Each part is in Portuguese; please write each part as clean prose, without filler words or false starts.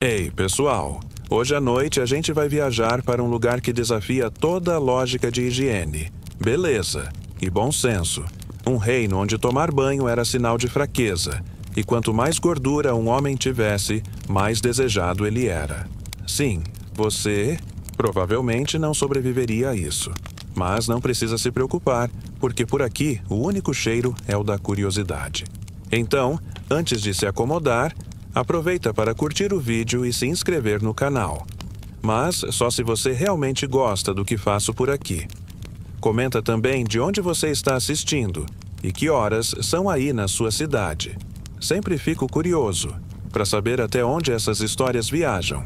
Ei, pessoal! Hoje à noite a gente vai viajar para um lugar que desafia toda a lógica de higiene, beleza e bom senso. Um reino onde tomar banho era sinal de fraqueza, e quanto mais gordura um homem tivesse, mais desejado ele era. Sim, você provavelmente não sobreviveria a isso. Mas não precisa se preocupar, porque por aqui o único cheiro é o da curiosidade. Então, antes de se acomodar, aproveita para curtir o vídeo e se inscrever no canal. Mas só se você realmente gosta do que faço por aqui. Comenta também de onde você está assistindo e que horas são aí na sua cidade. Sempre fico curioso para saber até onde essas histórias viajam.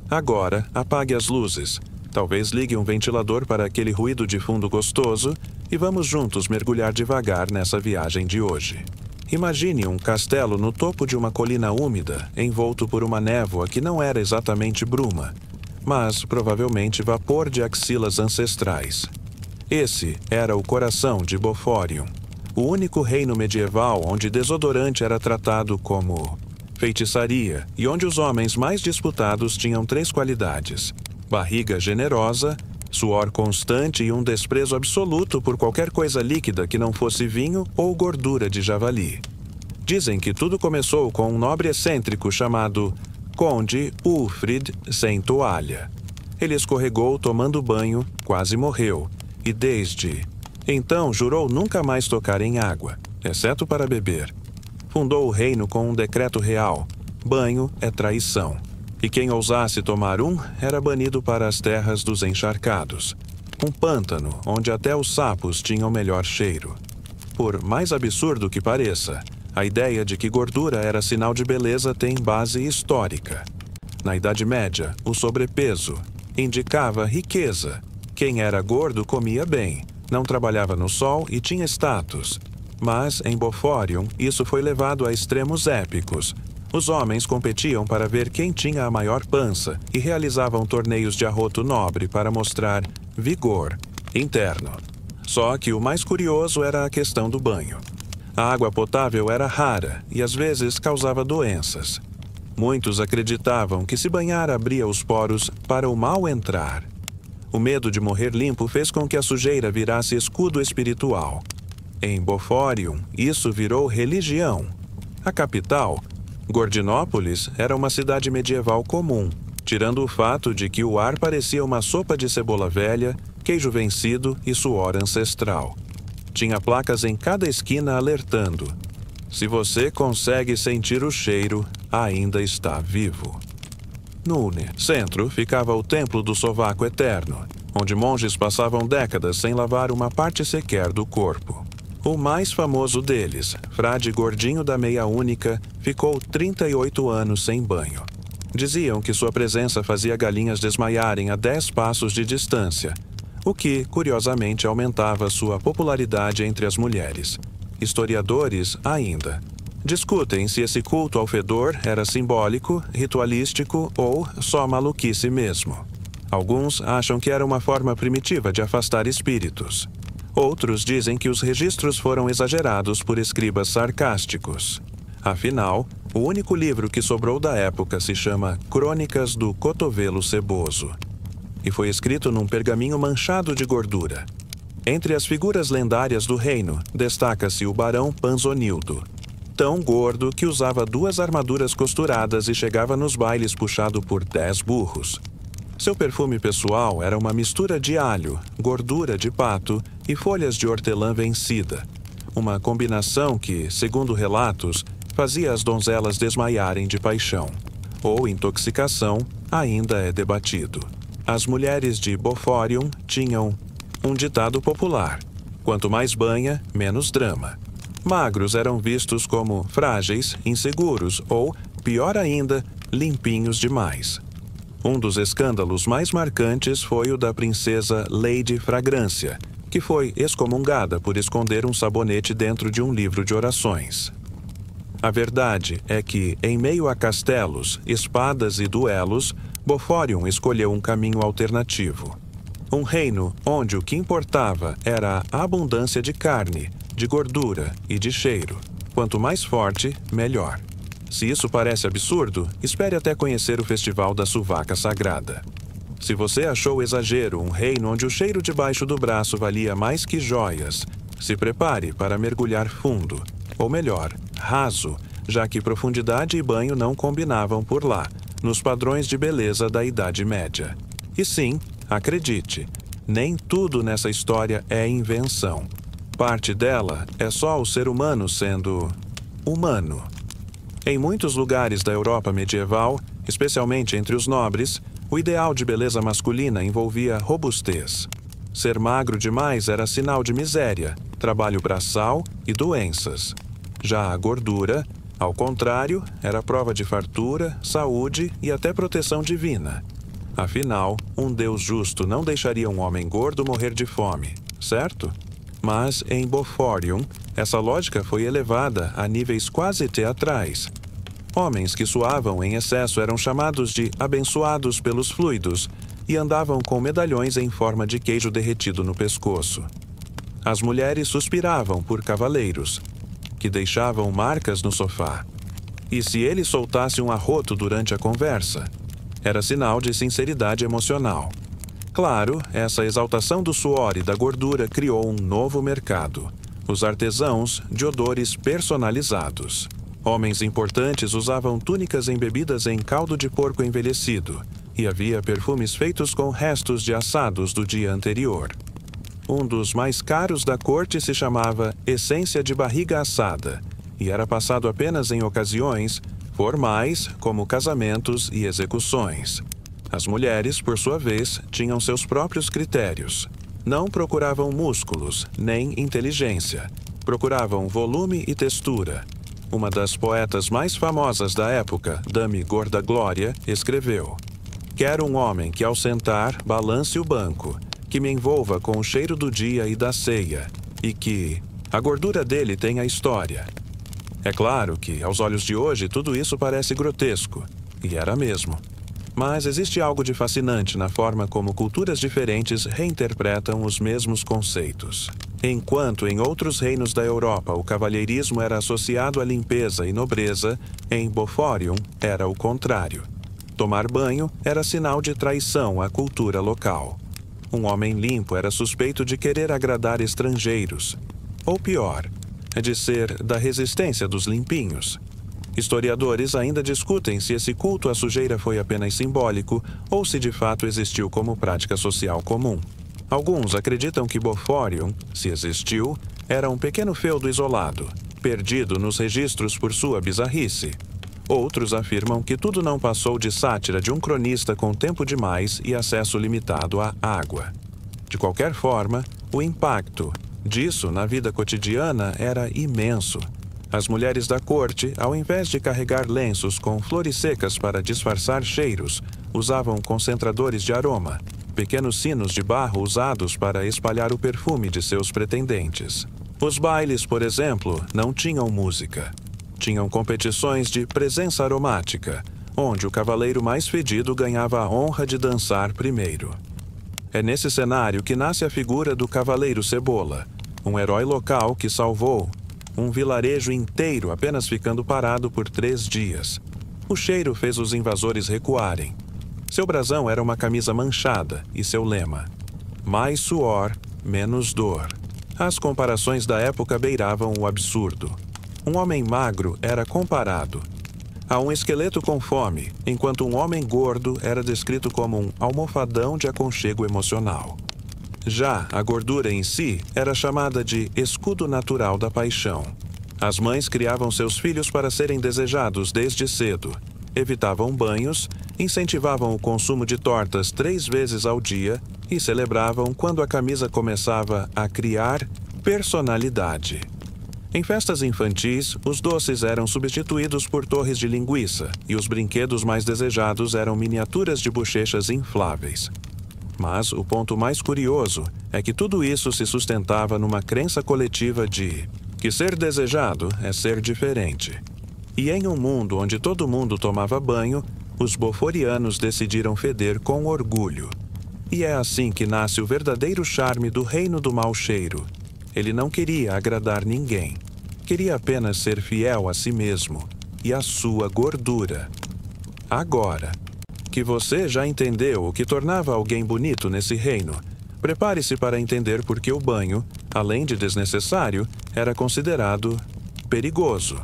Agora, apague as luzes. Talvez ligue um ventilador para aquele ruído de fundo gostoso e vamos juntos mergulhar devagar nessa viagem de hoje. Imagine um castelo no topo de uma colina úmida, envolto por uma névoa que não era exatamente bruma, mas provavelmente vapor de axilas ancestrais. Esse era o coração de Boforium, o único reino medieval onde desodorante era tratado como feitiçaria e onde os homens mais disputados tinham 3 qualidades: barriga generosa, suor constante e um desprezo absoluto por qualquer coisa líquida que não fosse vinho ou gordura de javali. Dizem que tudo começou com um nobre excêntrico chamado Conde Ulfrid sem toalha. Ele escorregou tomando banho, quase morreu, e desde então jurou nunca mais tocar em água, exceto para beber. Fundou o reino com um decreto real: banho é traição. E quem ousasse tomar um era banido para as terras dos encharcados. Um pântano onde até os sapos tinham melhor cheiro. Por mais absurdo que pareça, a ideia de que gordura era sinal de beleza tem base histórica. Na Idade Média, o sobrepeso indicava riqueza. Quem era gordo comia bem, não trabalhava no sol e tinha status. Mas, em Boforium, isso foi levado a extremos épicos. Os homens competiam para ver quem tinha a maior pança e realizavam torneios de arroto nobre para mostrar vigor interno. Só que o mais curioso era a questão do banho. A água potável era rara e às vezes causava doenças. Muitos acreditavam que se banhar abria os poros para o mal entrar. O medo de morrer limpo fez com que a sujeira virasse escudo espiritual. Em Boforium, isso virou religião. A capital, Gordinópolis, era uma cidade medieval comum, tirando o fato de que o ar parecia uma sopa de cebola velha, queijo vencido e suor ancestral. Tinha placas em cada esquina alertando: se você consegue sentir o cheiro, ainda está vivo. No centro ficava o Templo do Sovaco Eterno, onde monges passavam décadas sem lavar uma parte sequer do corpo. O mais famoso deles, Frade Gordinho da Meia Única, ficou 38 anos sem banho. Diziam que sua presença fazia galinhas desmaiarem a 10 passos de distância, o que, curiosamente, aumentava sua popularidade entre as mulheres. Historiadores, ainda, discutem se esse culto ao fedor era simbólico, ritualístico ou só maluquice mesmo. Alguns acham que era uma forma primitiva de afastar espíritos. Outros dizem que os registros foram exagerados por escribas sarcásticos. Afinal, o único livro que sobrou da época se chama Crônicas do Cotovelo Seboso e foi escrito num pergaminho manchado de gordura. Entre as figuras lendárias do reino, destaca-se o Barão Panzonildo, tão gordo que usava 2 armaduras costuradas e chegava nos bailes puxado por 10 burros. Seu perfume pessoal era uma mistura de alho, gordura de pato e folhas de hortelã vencida. Uma combinação que, segundo relatos, fazia as donzelas desmaiarem de paixão. Ou intoxicação, ainda é debatido. As mulheres de Boforium tinham um ditado popular: quanto mais banha, menos drama. Magros eram vistos como frágeis, inseguros ou, pior ainda, limpinhos demais. Um dos escândalos mais marcantes foi o da princesa Lady Fragrância, que foi excomungada por esconder um sabonete dentro de um livro de orações. A verdade é que, em meio a castelos, espadas e duelos, Boforium escolheu um caminho alternativo. Um reino onde o que importava era a abundância de carne, de gordura e de cheiro. Quanto mais forte, melhor. Se isso parece absurdo, espere até conhecer o Festival da Suvaca Sagrada. Se você achou exagero um reino onde o cheiro debaixo do braço valia mais que joias, se prepare para mergulhar fundo, ou melhor, raso, já que profundidade e banho não combinavam por lá, nos padrões de beleza da Idade Média. E sim, acredite, nem tudo nessa história é invenção. Parte dela é só o ser humano sendo humano. Em muitos lugares da Europa medieval, especialmente entre os nobres, o ideal de beleza masculina envolvia robustez. Ser magro demais era sinal de miséria, trabalho braçal e doenças. Já a gordura, ao contrário, era prova de fartura, saúde e até proteção divina. Afinal, um Deus justo não deixaria um homem gordo morrer de fome, certo? Mas, em Boforium, essa lógica foi elevada a níveis quase teatrais. Homens que suavam em excesso eram chamados de abençoados pelos fluidos e andavam com medalhões em forma de queijo derretido no pescoço. As mulheres suspiravam por cavaleiros, que deixavam marcas no sofá. E se ele soltasse um arroto durante a conversa, era sinal de sinceridade emocional. Claro, essa exaltação do suor e da gordura criou um novo mercado: os artesãos de odores personalizados. Homens importantes usavam túnicas embebidas em caldo de porco envelhecido, e havia perfumes feitos com restos de assados do dia anterior. Um dos mais caros da corte se chamava essência de barriga assada, e era passado apenas em ocasiões formais, como casamentos e execuções. As mulheres, por sua vez, tinham seus próprios critérios. Não procuravam músculos, nem inteligência. Procuravam volume e textura. Uma das poetas mais famosas da época, Dame Gorda Glória, escreveu: "Quero um homem que, ao sentar, balance o banco, que me envolva com o cheiro do dia e da ceia, e que a gordura dele tenha história." É claro que, aos olhos de hoje, tudo isso parece grotesco, e era mesmo. Mas existe algo de fascinante na forma como culturas diferentes reinterpretam os mesmos conceitos. Enquanto em outros reinos da Europa o cavalheirismo era associado à limpeza e nobreza, em Boforium era o contrário. Tomar banho era sinal de traição à cultura local. Um homem limpo era suspeito de querer agradar estrangeiros. Ou pior, de ser da resistência dos limpinhos. Historiadores ainda discutem se esse culto à sujeira foi apenas simbólico ou se de fato existiu como prática social comum. Alguns acreditam que Boforium, se existiu, era um pequeno feudo isolado, perdido nos registros por sua bizarrice. Outros afirmam que tudo não passou de sátira de um cronista com tempo demais e acesso limitado à água. De qualquer forma, o impacto disso na vida cotidiana era imenso. As mulheres da corte, ao invés de carregar lenços com flores secas para disfarçar cheiros, usavam concentradores de aroma, pequenos sinos de barro usados para espalhar o perfume de seus pretendentes. Os bailes, por exemplo, não tinham música. Tinham competições de presença aromática, onde o cavaleiro mais fedido ganhava a honra de dançar primeiro. É nesse cenário que nasce a figura do Cavaleiro Cebola, um herói local que salvou um vilarejo inteiro apenas ficando parado por 3 dias. O cheiro fez os invasores recuarem. Seu brasão era uma camisa manchada e seu lema: mais suor, menos dor. As comparações da época beiravam o absurdo. Um homem magro era comparado a um esqueleto com fome, enquanto um homem gordo era descrito como um almofadão de aconchego emocional. Já a gordura em si era chamada de escudo natural da paixão. As mães criavam seus filhos para serem desejados desde cedo, evitavam banhos, incentivavam o consumo de tortas 3 vezes ao dia e celebravam quando a camisa começava a criar personalidade. Em festas infantis, os doces eram substituídos por torres de linguiça e os brinquedos mais desejados eram miniaturas de bochechas infláveis. Mas o ponto mais curioso é que tudo isso se sustentava numa crença coletiva de que ser desejado é ser diferente. E em um mundo onde todo mundo tomava banho, os boforianos decidiram feder com orgulho. E é assim que nasce o verdadeiro charme do reino do mau cheiro. Ele não queria agradar ninguém. Queria apenas ser fiel a si mesmo. e a sua gordura. Agora que você já entendeu o que tornava alguém bonito nesse reino, prepare-se para entender por que o banho, além de desnecessário, era considerado perigoso.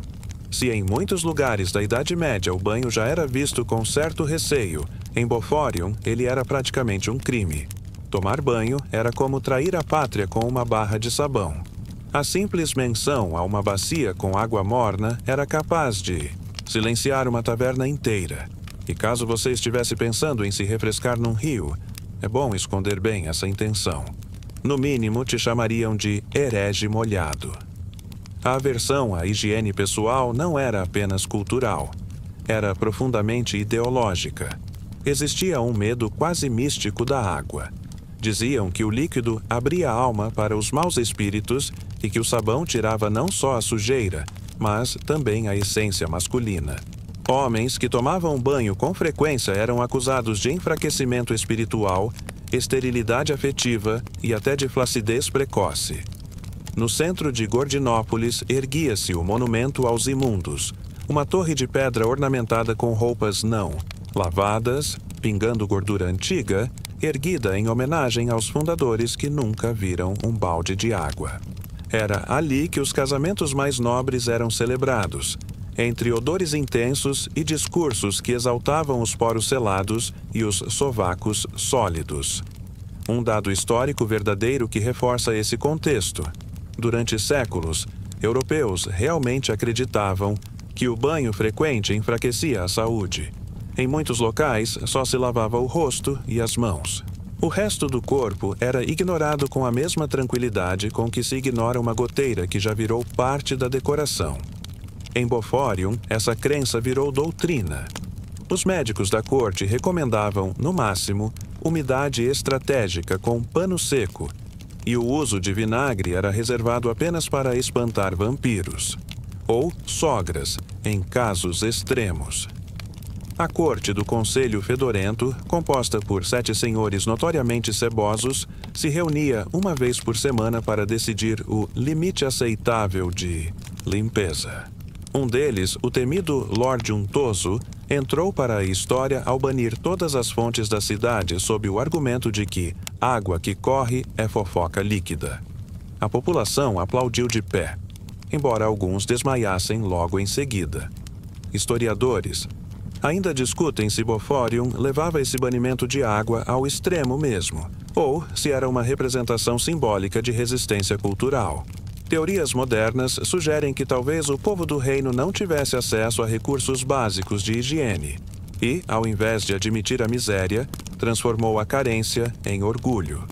Se em muitos lugares da Idade Média o banho já era visto com certo receio, em Boforium ele era praticamente um crime. Tomar banho era como trair a pátria com uma barra de sabão. A simples menção a uma bacia com água morna era capaz de silenciar uma taverna inteira. E caso você estivesse pensando em se refrescar num rio, é bom esconder bem essa intenção. No mínimo, te chamariam de herege molhado. A aversão à higiene pessoal não era apenas cultural. Era profundamente ideológica. Existia um medo quase místico da água. Diziam que o líquido abria a alma para os maus espíritos e que o sabão tirava não só a sujeira, mas também a essência masculina. Homens que tomavam banho com frequência eram acusados de enfraquecimento espiritual, esterilidade afetiva e até de flacidez precoce. No centro de Gordinópolis erguia-se o Monumento aos Imundos, uma torre de pedra ornamentada com roupas não lavadas, pingando gordura antiga, erguida em homenagem aos fundadores que nunca viram um balde de água. Era ali que os casamentos mais nobres eram celebrados, entre odores intensos e discursos que exaltavam os poros selados e os sovacos sólidos. Um dado histórico verdadeiro que reforça esse contexto. Durante séculos, europeus realmente acreditavam que o banho frequente enfraquecia a saúde. Em muitos locais, só se lavava o rosto e as mãos. O resto do corpo era ignorado com a mesma tranquilidade com que se ignora uma goteira que já virou parte da decoração. Em Boforium, essa crença virou doutrina. Os médicos da corte recomendavam, no máximo, umidade estratégica com pano seco, e o uso de vinagre era reservado apenas para espantar vampiros, ou sogras, em casos extremos. A corte do Conselho Fedorento, composta por 7 senhores notoriamente cebosos, se reunia uma vez por semana para decidir o limite aceitável de limpeza. Um deles, o temido Lorde Untoso, entrou para a história ao banir todas as fontes da cidade sob o argumento de que água que corre é fofoca líquida. A população aplaudiu de pé, embora alguns desmaiassem logo em seguida. Historiadores ainda discutem se Boforium levava esse banimento de água ao extremo mesmo, ou se era uma representação simbólica de resistência cultural. Teorias modernas sugerem que talvez o povo do reino não tivesse acesso a recursos básicos de higiene e, ao invés de admitir a miséria, transformou a carência em orgulho.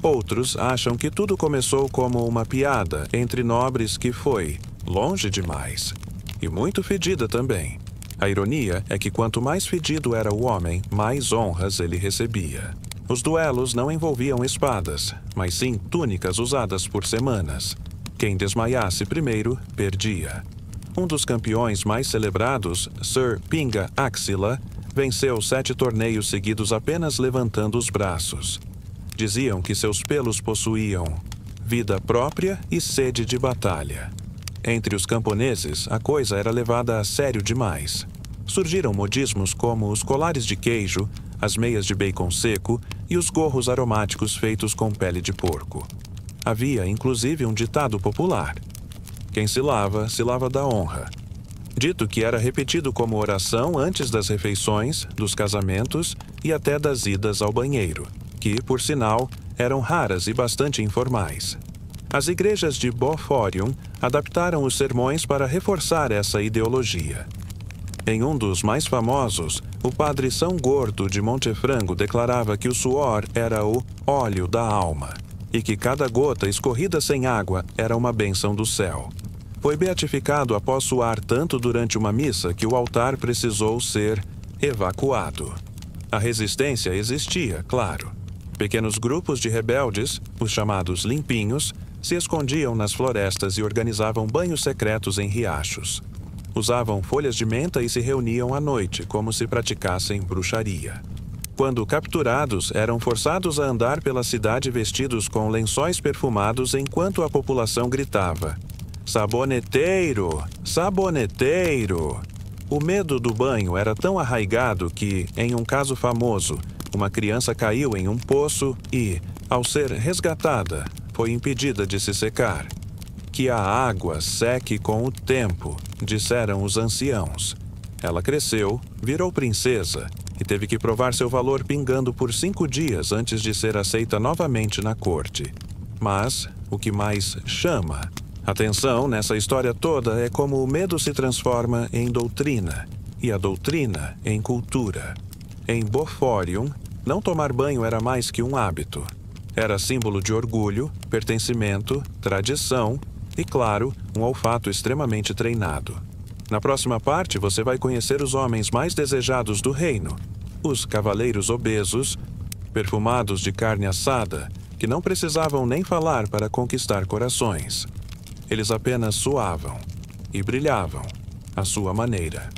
Outros acham que tudo começou como uma piada entre nobres que foi longe demais e muito fedida também. A ironia é que quanto mais fedido era o homem, mais honras ele recebia. Os duelos não envolviam espadas, mas sim túnicas usadas por semanas. Quem desmaiasse primeiro, perdia. Um dos campeões mais celebrados, Sir Pinga Axila, venceu 7 torneios seguidos apenas levantando os braços. Diziam que seus pelos possuíam vida própria e sede de batalha. Entre os camponeses, a coisa era levada a sério demais. Surgiram modismos como os colares de queijo, as meias de bacon seco e os gorros aromáticos feitos com pele de porco. Havia, inclusive, um ditado popular: quem se lava da honra. Dito que era repetido como oração antes das refeições, dos casamentos e até das idas ao banheiro, que, por sinal, eram raras e bastante informais. As igrejas de Boforium adaptaram os sermões para reforçar essa ideologia. Em um dos mais famosos, o padre São Gordo de Montefrango declarava que o suor era o óleo da alma e que cada gota escorrida sem água era uma bênção do céu. Foi beatificado após suar tanto durante uma missa que o altar precisou ser evacuado. A resistência existia, claro. Pequenos grupos de rebeldes, os chamados limpinhos, se escondiam nas florestas e organizavam banhos secretos em riachos. Usavam folhas de menta e se reuniam à noite, como se praticassem bruxaria. Quando capturados, eram forçados a andar pela cidade vestidos com lençóis perfumados enquanto a população gritava: "Saboneteiro! Saboneteiro!" O medo do banho era tão arraigado que, em um caso famoso, uma criança caiu em um poço e, ao ser resgatada, foi impedida de se secar. Que a água seque com o tempo, disseram os anciãos. Ela cresceu, virou princesa e teve que provar seu valor pingando por 5 dias antes de ser aceita novamente na corte. Mas o que mais chama atenção nessa história toda é como o medo se transforma em doutrina e a doutrina em cultura. Em Boforium, não tomar banho era mais que um hábito. Era símbolo de orgulho, pertencimento, tradição e, claro, um olfato extremamente treinado. Na próxima parte, você vai conhecer os homens mais desejados do reino, os cavaleiros obesos, perfumados de carne assada, que não precisavam nem falar para conquistar corações. Eles apenas suavam e brilhavam à sua maneira.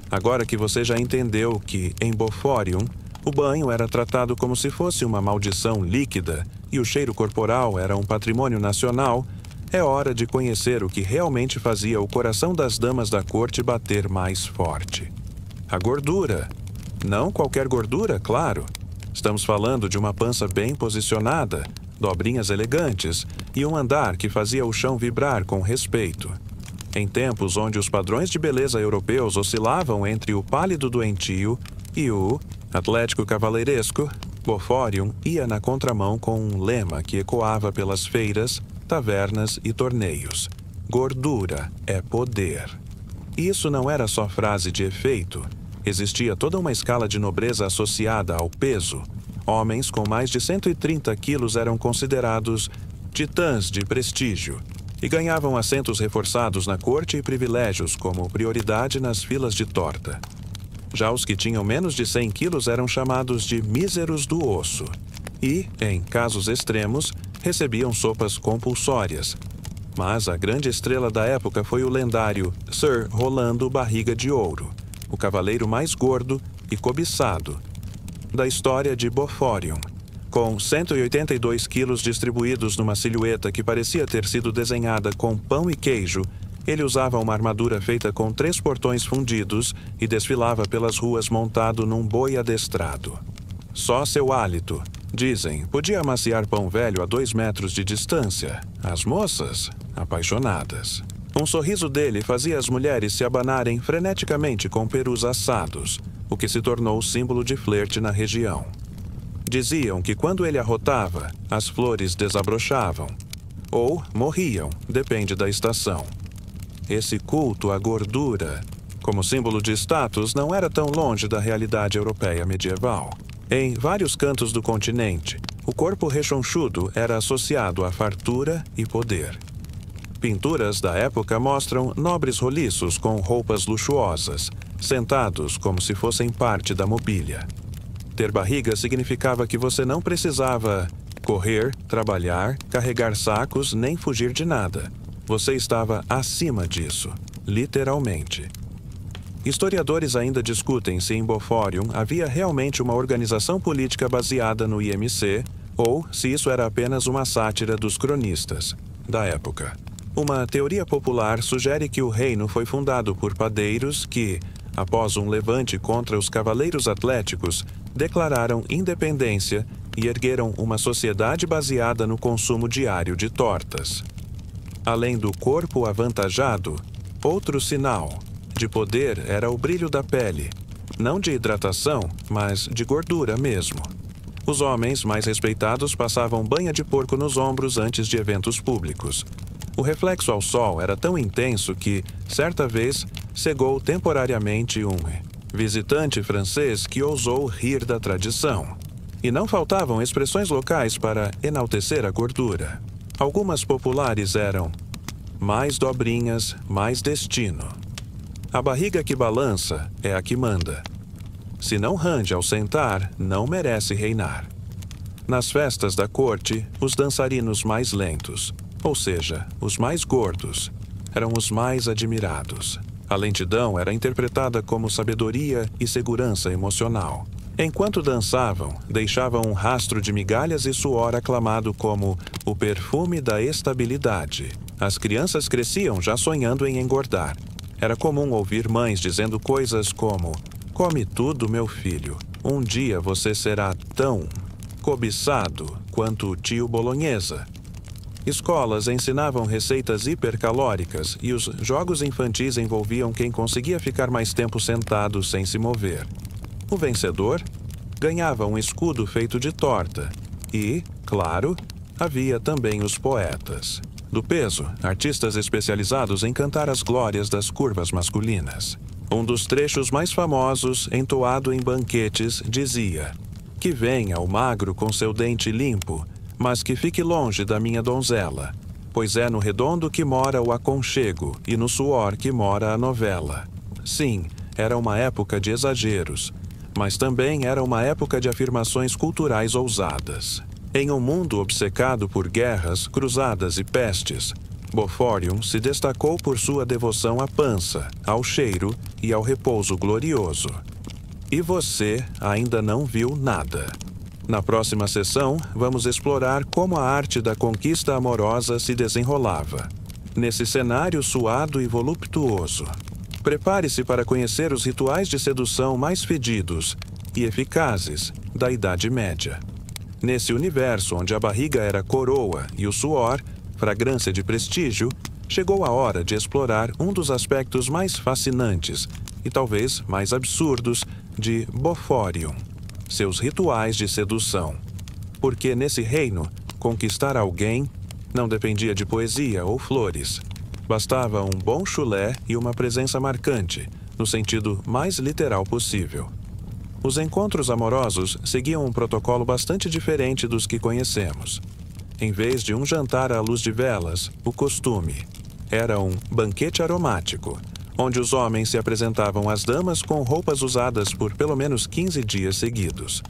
Agora que você já entendeu que, em Boforium, o banho era tratado como se fosse uma maldição líquida e o cheiro corporal era um patrimônio nacional, é hora de conhecer o que realmente fazia o coração das damas da corte bater mais forte. A gordura. Não qualquer gordura, claro. Estamos falando de uma pança bem posicionada, dobrinhas elegantes e um andar que fazia o chão vibrar com respeito. Em tempos onde os padrões de beleza europeus oscilavam entre o pálido doentio e o atlético cavaleiresco, Boforium ia na contramão com um lema que ecoava pelas feiras, tavernas e torneios. Gordura é poder. E isso não era só frase de efeito. Existia toda uma escala de nobreza associada ao peso. Homens com mais de 130 quilos eram considerados titãs de prestígio e ganhavam assentos reforçados na corte e privilégios como prioridade nas filas de torta. Já os que tinham menos de 100 quilos eram chamados de míseros do osso e, em casos extremos, recebiam sopas compulsórias. Mas a grande estrela da época foi o lendário Sir Rolando Barriga de Ouro, o cavaleiro mais gordo e cobiçado da história de Boforium. Com 182 quilos distribuídos numa silhueta que parecia ter sido desenhada com pão e queijo, ele usava uma armadura feita com 3 portões fundidos e desfilava pelas ruas montado num boi adestrado. Só seu hálito, dizem, podia amaciar pão velho a 2 metros de distância. As moças, apaixonadas. Um sorriso dele fazia as mulheres se abanarem freneticamente com perus assados, o que se tornou símbolo de flerte na região. Diziam que quando ele arrotava, as flores desabrochavam. Ou morriam, depende da estação. Esse culto à gordura, como símbolo de status, não era tão longe da realidade europeia medieval. Em vários cantos do continente, o corpo rechonchudo era associado à fartura e poder. Pinturas da época mostram nobres roliços com roupas luxuosas, sentados como se fossem parte da mobília. Ter barriga significava que você não precisava correr, trabalhar, carregar sacos nem fugir de nada. Você estava acima disso, literalmente. Historiadores ainda discutem se em Boforium havia realmente uma organização política baseada no IMC ou se isso era apenas uma sátira dos cronistas da época. Uma teoria popular sugere que o reino foi fundado por padeiros que, após um levante contra os cavaleiros atléticos, declararam independência e ergueram uma sociedade baseada no consumo diário de tortas. Além do corpo avantajado, outro sinal de poder era o brilho da pele, não de hidratação, mas de gordura mesmo. Os homens mais respeitados passavam banha de porco nos ombros antes de eventos públicos. O reflexo ao sol era tão intenso que, certa vez, cegou temporariamente um visitante francês que ousou rir da tradição. E não faltavam expressões locais para enaltecer a gordura. Algumas populares eram: mais dobrinhas, mais destino. A barriga que balança é a que manda. Se não range ao sentar, não merece reinar. Nas festas da corte, os dançarinos mais lentos, ou seja, os mais gordos, eram os mais admirados. A lentidão era interpretada como sabedoria e segurança emocional. Enquanto dançavam, deixavam um rastro de migalhas e suor aclamado como o perfume da estabilidade. As crianças cresciam já sonhando em engordar. Era comum ouvir mães dizendo coisas como: "Come tudo, meu filho. Um dia você será tão cobiçado quanto o tio Bolonhesa." Escolas ensinavam receitas hipercalóricas e os jogos infantis envolviam quem conseguia ficar mais tempo sentado sem se mover. O vencedor ganhava um escudo feito de torta e, claro, havia também os poetas. Do peso, artistas especializados em cantar as glórias das curvas masculinas. Um dos trechos mais famosos, entoado em banquetes, dizia: "Que venha o magro com seu dente limpo, mas que fique longe da minha donzela, pois é no redondo que mora o aconchego e no suor que mora a novela." Sim, era uma época de exageros, mas também era uma época de afirmações culturais ousadas. Em um mundo obcecado por guerras, cruzadas e pestes, Boforium se destacou por sua devoção à pança, ao cheiro e ao repouso glorioso. E você ainda não viu nada. Na próxima sessão, vamos explorar como a arte da conquista amorosa se desenrolava, nesse cenário suado e voluptuoso. Prepare-se para conhecer os rituais de sedução mais fedidos e eficazes da Idade Média. Nesse universo onde a barriga era coroa e o suor, fragrância de prestígio, chegou a hora de explorar um dos aspectos mais fascinantes e talvez mais absurdos de Boforium: seus rituais de sedução. Porque nesse reino, conquistar alguém não dependia de poesia ou flores. Bastava um bom chulé e uma presença marcante, no sentido mais literal possível. Os encontros amorosos seguiam um protocolo bastante diferente dos que conhecemos. Em vez de um jantar à luz de velas, o costume era um banquete aromático, onde os homens se apresentavam às damas com roupas usadas por pelo menos 15 dias seguidos.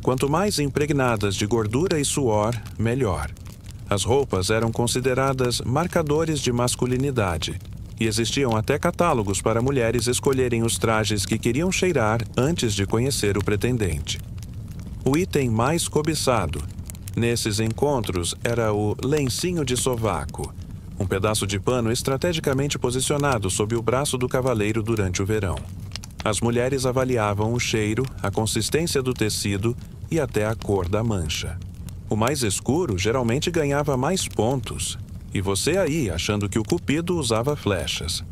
Quanto mais impregnadas de gordura e suor, melhor. As roupas eram consideradas marcadores de masculinidade, e existiam até catálogos para mulheres escolherem os trajes que queriam cheirar antes de conhecer o pretendente. O item mais cobiçado nesses encontros era o lencinho de sovaco, um pedaço de pano estrategicamente posicionado sob o braço do cavaleiro durante o verão. As mulheres avaliavam o cheiro, a consistência do tecido e até a cor da mancha. O mais escuro geralmente ganhava mais pontos, e você aí achando que o cupido usava flechas.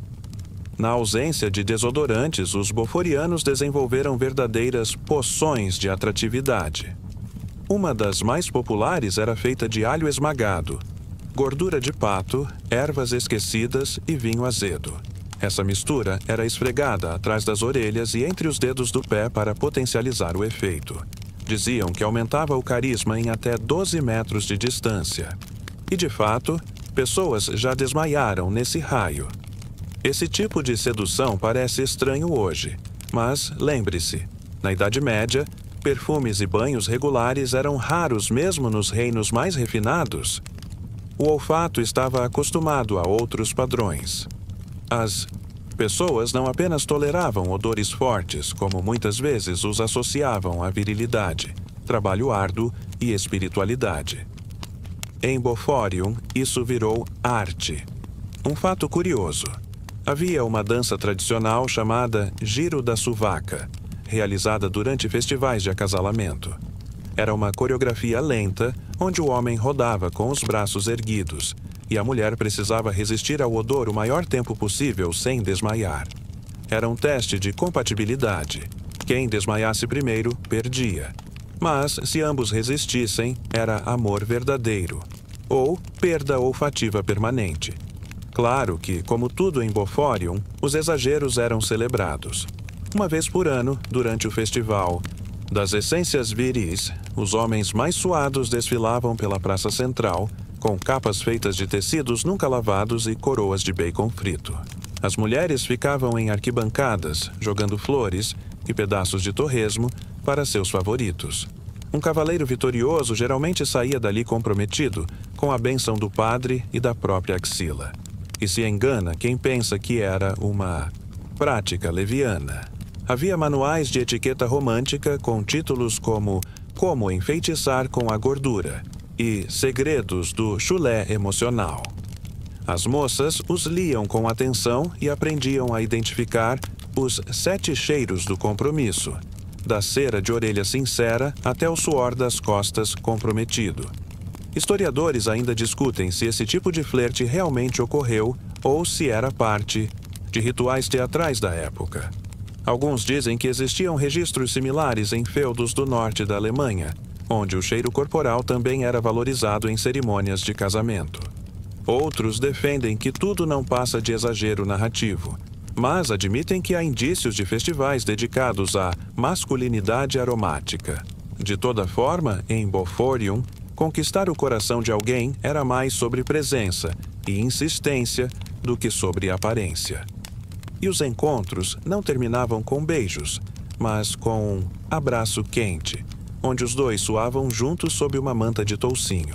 Na ausência de desodorantes, os boforianos desenvolveram verdadeiras poções de atratividade. Uma das mais populares era feita de alho esmagado, gordura de pato, ervas esquecidas e vinho azedo. Essa mistura era esfregada atrás das orelhas e entre os dedos do pé para potencializar o efeito. Diziam que aumentava o carisma em até 12 metros de distância. E, de fato, pessoas já desmaiaram nesse raio. Esse tipo de sedução parece estranho hoje, mas lembre-se, na Idade Média, perfumes e banhos regulares eram raros mesmo nos reinos mais refinados. O olfato estava acostumado a outros padrões. As pessoas não apenas toleravam odores fortes, como muitas vezes os associavam à virilidade, trabalho árduo e espiritualidade. Em Boforium, isso virou arte. Um fato curioso: havia uma dança tradicional chamada Giro da Suvaca, realizada durante festivais de acasalamento. Era uma coreografia lenta, onde o homem rodava com os braços erguidos, e a mulher precisava resistir ao odor o maior tempo possível sem desmaiar. Era um teste de compatibilidade. Quem desmaiasse primeiro, perdia. Mas, se ambos resistissem, era amor verdadeiro, ou perda olfativa permanente. Claro que, como tudo em Boforium, os exageros eram celebrados. Uma vez por ano, durante o festival das essências viris, os homens mais suados desfilavam pela praça central, com capas feitas de tecidos nunca lavados e coroas de bacon frito. As mulheres ficavam em arquibancadas, jogando flores e pedaços de torresmo para seus favoritos. Um cavaleiro vitorioso geralmente saía dali comprometido com a bênção do padre e da própria axila. E se engana quem pensa que era uma prática leviana. Havia manuais de etiqueta romântica com títulos como Como Enfeitiçar com a Gordura e Segredos do Chulé Emocional. As moças os liam com atenção e aprendiam a identificar os 7 cheiros do compromisso, da cera de orelha sincera até o suor das costas comprometido. Historiadores ainda discutem se esse tipo de flerte realmente ocorreu ou se era parte de rituais teatrais da época. Alguns dizem que existiam registros similares em feudos do norte da Alemanha, onde o cheiro corporal também era valorizado em cerimônias de casamento. Outros defendem que tudo não passa de exagero narrativo, mas admitem que há indícios de festivais dedicados à masculinidade aromática. De toda forma, em Boforium, conquistar o coração de alguém era mais sobre presença e insistência do que sobre aparência. E os encontros não terminavam com beijos, mas com um abraço quente, onde os dois suavam juntos sob uma manta de toucinho.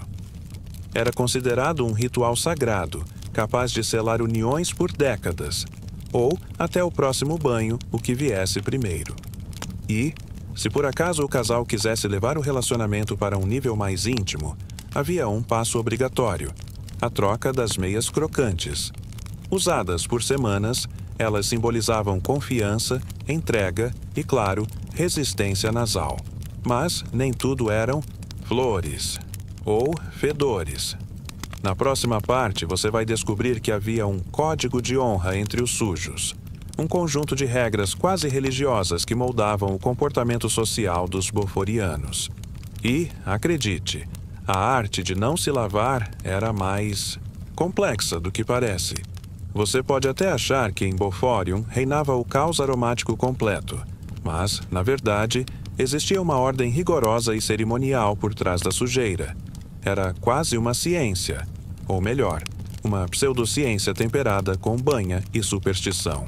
Era considerado um ritual sagrado, capaz de selar uniões por décadas, ou até o próximo banho, o que viesse primeiro. E, se por acaso o casal quisesse levar o relacionamento para um nível mais íntimo, havia um passo obrigatório: a troca das meias crocantes. Usadas por semanas, elas simbolizavam confiança, entrega e, claro, resistência nasal. Mas nem tudo eram flores ou fedores. Na próxima parte, você vai descobrir que havia um código de honra entre os sujos, um conjunto de regras quase religiosas que moldavam o comportamento social dos boforianos. E, acredite, a arte de não se lavar era mais complexa do que parece. Você pode até achar que em Boforium reinava o caos aromático completo, mas, na verdade, existia uma ordem rigorosa e cerimonial por trás da sujeira. Era quase uma ciência, ou melhor, uma pseudociência temperada com banha e superstição.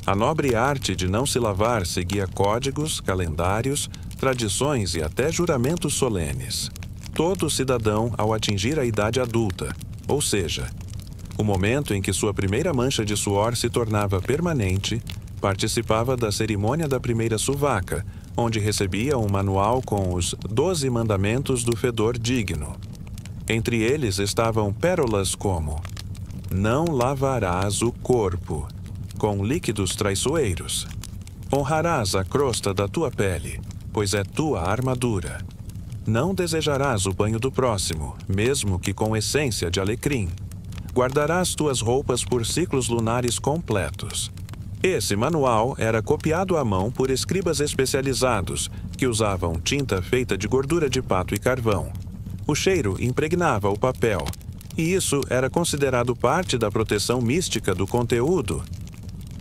A nobre arte de não se lavar seguia códigos, calendários, tradições e até juramentos solenes. Todo cidadão, ao atingir a idade adulta, ou seja, o momento em que sua primeira mancha de suor se tornava permanente, participava da cerimônia da primeira suvaca, onde recebia um manual com os 12 mandamentos do fedor digno. Entre eles estavam pérolas como: não lavarás o corpo com líquidos traiçoeiros. Honrarás a crosta da tua pele, pois é tua armadura. Não desejarás o banho do próximo, mesmo que com essência de alecrim. Guardarás tuas roupas por ciclos lunares completos. Esse manual era copiado à mão por escribas especializados, que usavam tinta feita de gordura de pato e carvão. O cheiro impregnava o papel, e isso era considerado parte da proteção mística do conteúdo.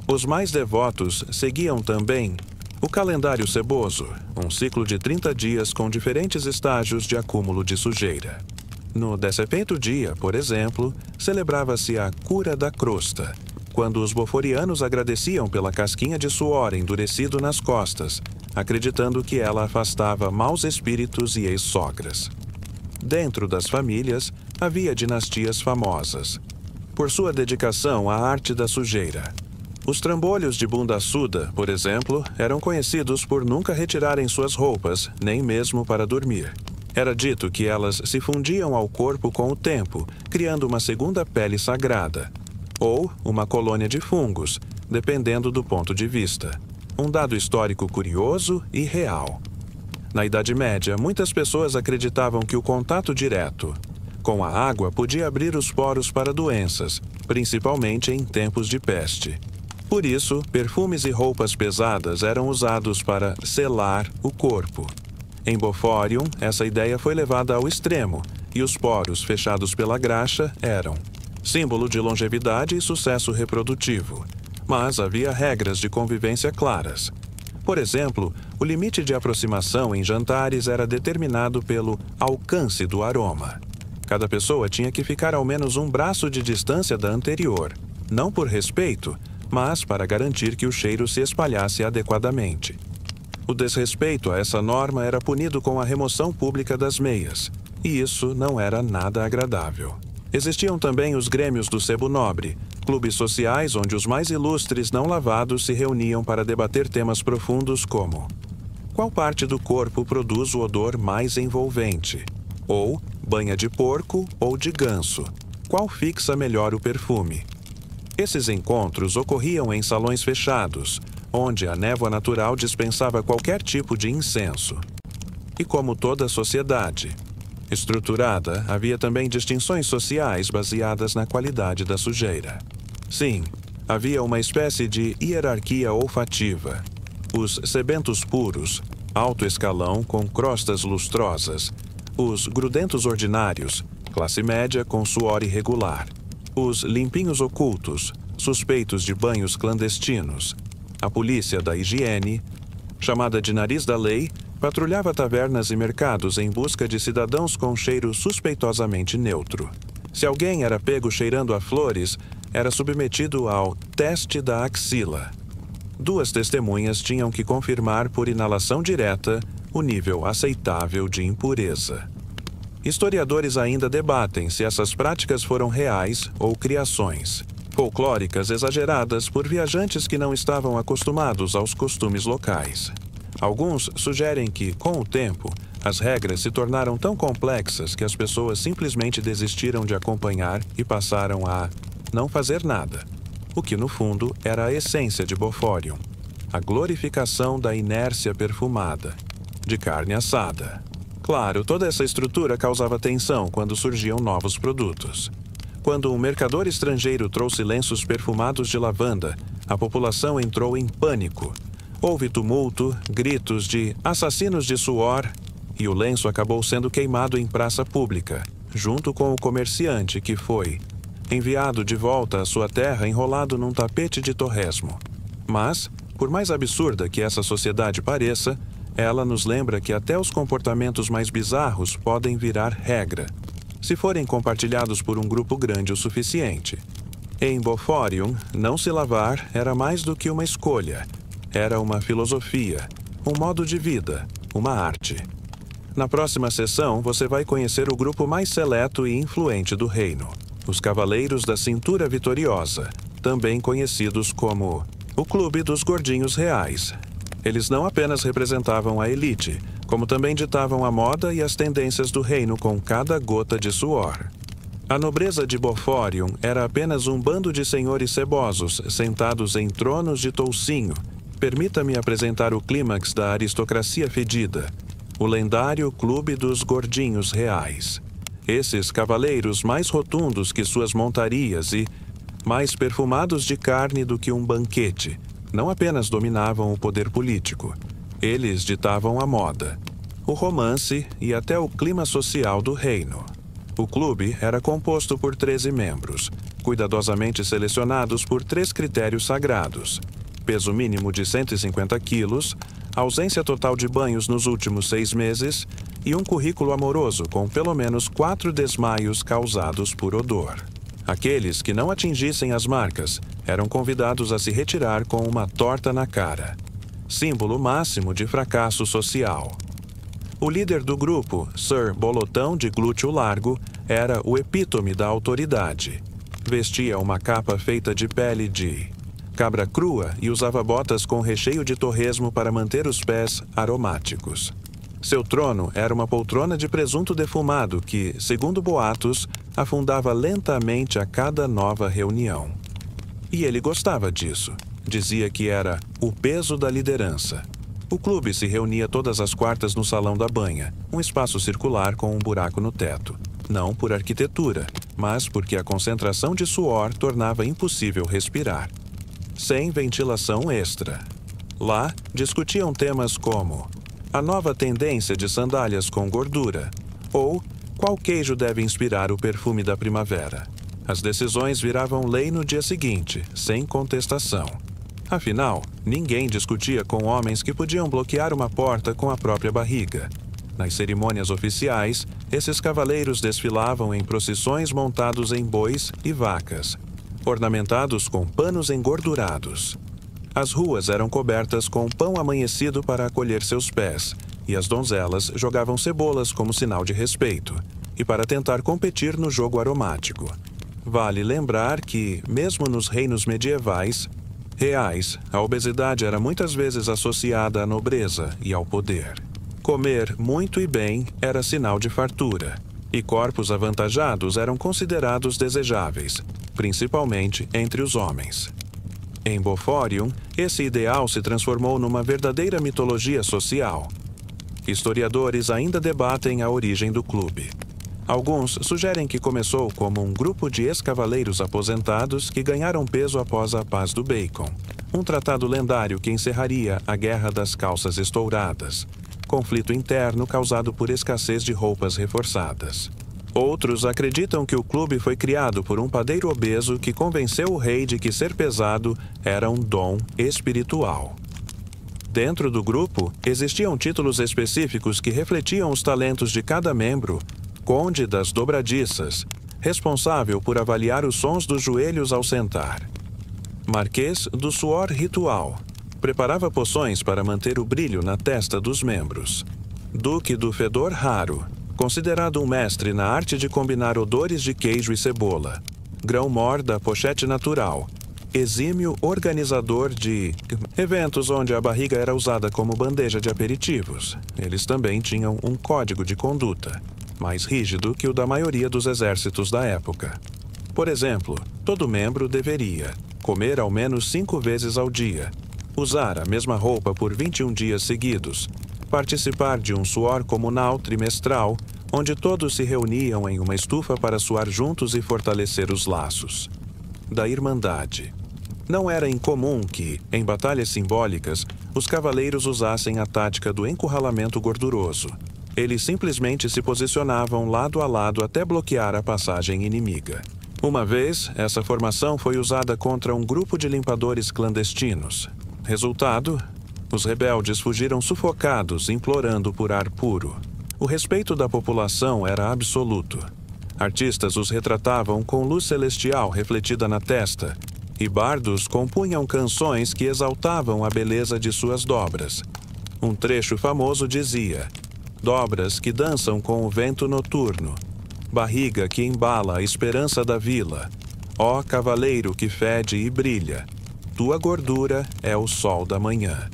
Os mais devotos seguiam também o calendário seboso, um ciclo de 30 dias com diferentes estágios de acúmulo de sujeira. No 15º dia, por exemplo, celebrava-se a cura da crosta, quando os boforianos agradeciam pela casquinha de suor endurecido nas costas, acreditando que ela afastava maus espíritos e ex-sogras. Dentro das famílias, havia dinastias famosas, por sua dedicação à arte da sujeira. Os trambolhos de Bundassuda, por exemplo, eram conhecidos por nunca retirarem suas roupas, nem mesmo para dormir. Era dito que elas se fundiam ao corpo com o tempo, criando uma segunda pele sagrada, ou uma colônia de fungos, dependendo do ponto de vista. Um dado histórico curioso e real. Na Idade Média, muitas pessoas acreditavam que o contato direto com a água podia abrir os poros para doenças, principalmente em tempos de peste. Por isso, perfumes e roupas pesadas eram usados para selar o corpo. Em Boforium, essa ideia foi levada ao extremo, e os poros fechados pela graxa eram símbolo de longevidade e sucesso reprodutivo. Mas havia regras de convivência claras. Por exemplo, o limite de aproximação em jantares era determinado pelo alcance do aroma. Cada pessoa tinha que ficar ao menos um braço de distância da anterior, não por respeito, mas para garantir que o cheiro se espalhasse adequadamente. O desrespeito a essa norma era punido com a remoção pública das meias, e isso não era nada agradável. Existiam também os grêmios do sebo nobre, clubes sociais onde os mais ilustres não lavados se reuniam para debater temas profundos como: qual parte do corpo produz o odor mais envolvente? Ou banha de porco ou de ganso? qual fixa melhor o perfume. Esses encontros ocorriam em salões fechados, onde a névoa natural dispensava qualquer tipo de incenso. E como toda sociedade estruturada, havia também distinções sociais baseadas na qualidade da sujeira. Sim, havia uma espécie de hierarquia olfativa. Os sebentos puros, alto escalão com crostas lustrosas. Os grudentos ordinários, classe média com suor irregular. Os limpinhos ocultos, suspeitos de banhos clandestinos. A polícia da higiene, chamada de nariz da lei, patrulhava tavernas e mercados em busca de cidadãos com cheiro suspeitosamente neutro. Se alguém era pego cheirando a flores, era submetido ao teste da axila. 2 testemunhas tinham que confirmar por inalação direta o nível aceitável de impureza. Historiadores ainda debatem se essas práticas foram reais ou criações folclóricas exageradas por viajantes que não estavam acostumados aos costumes locais. Alguns sugerem que, com o tempo, as regras se tornaram tão complexas que as pessoas simplesmente desistiram de acompanhar e passaram a não fazer nada, o que, no fundo, era a essência de Boforium, a glorificação da inércia perfumada, de carne assada. Claro, toda essa estrutura causava tensão quando surgiam novos produtos. Quando um mercador estrangeiro trouxe lenços perfumados de lavanda, a população entrou em pânico. Houve tumulto, gritos de assassinos de suor, e o lenço acabou sendo queimado em praça pública, junto com o comerciante que foi enviado de volta à sua terra enrolado num tapete de torresmo. Mas, por mais absurda que essa sociedade pareça, ela nos lembra que até os comportamentos mais bizarros podem virar regra, se forem compartilhados por um grupo grande o suficiente. Em Boforium, não se lavar era mais do que uma escolha. Era uma filosofia, um modo de vida, uma arte. Na próxima sessão, você vai conhecer o grupo mais seleto e influente do reino, os Cavaleiros da Cintura Vitoriosa, também conhecidos como o Clube dos Gordinhos Reais. Eles não apenas representavam a elite, como também ditavam a moda e as tendências do reino com cada gota de suor. A nobreza de Boforium era apenas um bando de senhores cebosos sentados em tronos de toucinho. Permita-me apresentar o clímax da aristocracia fedida, o lendário Clube dos Gordinhos Reais. Esses cavaleiros mais rotundos que suas montarias e mais perfumados de carne do que um banquete, não apenas dominavam o poder político, eles ditavam a moda, o romance e até o clima social do reino. O clube era composto por 13 membros, cuidadosamente selecionados por 3 critérios sagrados: peso mínimo de 150 quilos, ausência total de banhos nos últimos 6 meses e um currículo amoroso com pelo menos 4 desmaios causados por odor. Aqueles que não atingissem as marcas eram convidados a se retirar com uma torta na cara, símbolo máximo de fracasso social. O líder do grupo, Sir Bolotão de Glúteo Largo, era o epítome da autoridade. Vestia uma capa feita de pele de cabra crua e usava botas com recheio de torresmo para manter os pés aromáticos. Seu trono era uma poltrona de presunto defumado que, segundo boatos, afundava lentamente a cada nova reunião. E ele gostava disso. Dizia que era o peso da liderança. O clube se reunia todas as quartas no Salão da Banha, um espaço circular com um buraco no teto. Não por arquitetura, mas porque a concentração de suor tornava impossível respirar. Sem ventilação extra. Lá, discutiam temas como a nova tendência de sandálias com gordura, ou qual queijo deve inspirar o perfume da primavera. As decisões viravam lei no dia seguinte, sem contestação. Afinal, ninguém discutia com homens que podiam bloquear uma porta com a própria barriga. Nas cerimônias oficiais, esses cavaleiros desfilavam em procissões montados em bois e vacas, ornamentados com panos engordurados. As ruas eram cobertas com pão amanhecido para acolher seus pés, e as donzelas jogavam cebolas como sinal de respeito, e para tentar competir no jogo aromático. Vale lembrar que, mesmo nos reinos medievais reais, a obesidade era muitas vezes associada à nobreza e ao poder. Comer muito e bem era sinal de fartura. e corpos avantajados eram considerados desejáveis, principalmente entre os homens. Em Boforium, esse ideal se transformou numa verdadeira mitologia social. Historiadores ainda debatem a origem do clube. Alguns sugerem que começou como um grupo de ex-cavaleiros aposentados que ganharam peso após a Paz do Bacon, um tratado lendário que encerraria a Guerra das Calças Estouradas, conflito interno causado por escassez de roupas reforçadas. Outros acreditam que o clube foi criado por um padeiro obeso que convenceu o rei de que ser pesado era um dom espiritual. Dentro do grupo, existiam títulos específicos que refletiam os talentos de cada membro. Conde das Dobradiças, responsável por avaliar os sons dos joelhos ao sentar. Marquês do Suor Ritual, preparava poções para manter o brilho na testa dos membros. Duque do Fedor Raro, considerado um mestre na arte de combinar odores de queijo e cebola. Grão-mor da Pochete Natural, exímio organizador de eventos onde a barriga era usada como bandeja de aperitivos. Eles também tinham um código de conduta, mais rígido que o da maioria dos exércitos da época. Por exemplo, todo membro deveria comer ao menos 5 vezes ao dia, usar a mesma roupa por 21 dias seguidos, participar de um suor comunal trimestral, onde todos se reuniam em uma estufa para suar juntos e fortalecer os laços. Da Irmandade. Não era incomum que, em batalhas simbólicas, os cavaleiros usassem a tática do encurralamento gorduroso. Eles simplesmente se posicionavam lado a lado até bloquear a passagem inimiga. Uma vez, essa formação foi usada contra um grupo de limpadores clandestinos. Resultado: os rebeldes fugiram sufocados, implorando por ar puro. O respeito da população era absoluto. Artistas os retratavam com luz celestial refletida na testa, e bardos compunham canções que exaltavam a beleza de suas dobras. Um trecho famoso dizia: dobras que dançam com o vento noturno, barriga que embala a esperança da vila, ó cavaleiro que fede e brilha, tua gordura é o sol da manhã.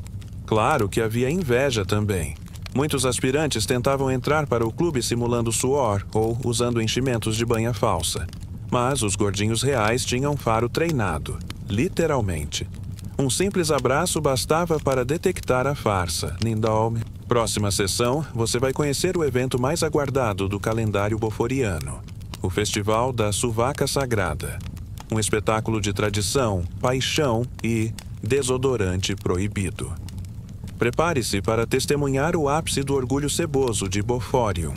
Claro que havia inveja também. Muitos aspirantes tentavam entrar para o clube simulando suor ou usando enchimentos de banha falsa. Mas os gordinhos reais tinham faro treinado, literalmente. Um simples abraço bastava para detectar a farsa. Lindolme. Próxima sessão, você vai conhecer o evento mais aguardado do calendário boforiano, o Festival da Suvaca Sagrada. Um espetáculo de tradição, paixão e desodorante proibido. Prepare-se para testemunhar o ápice do orgulho ceboso de Boforium.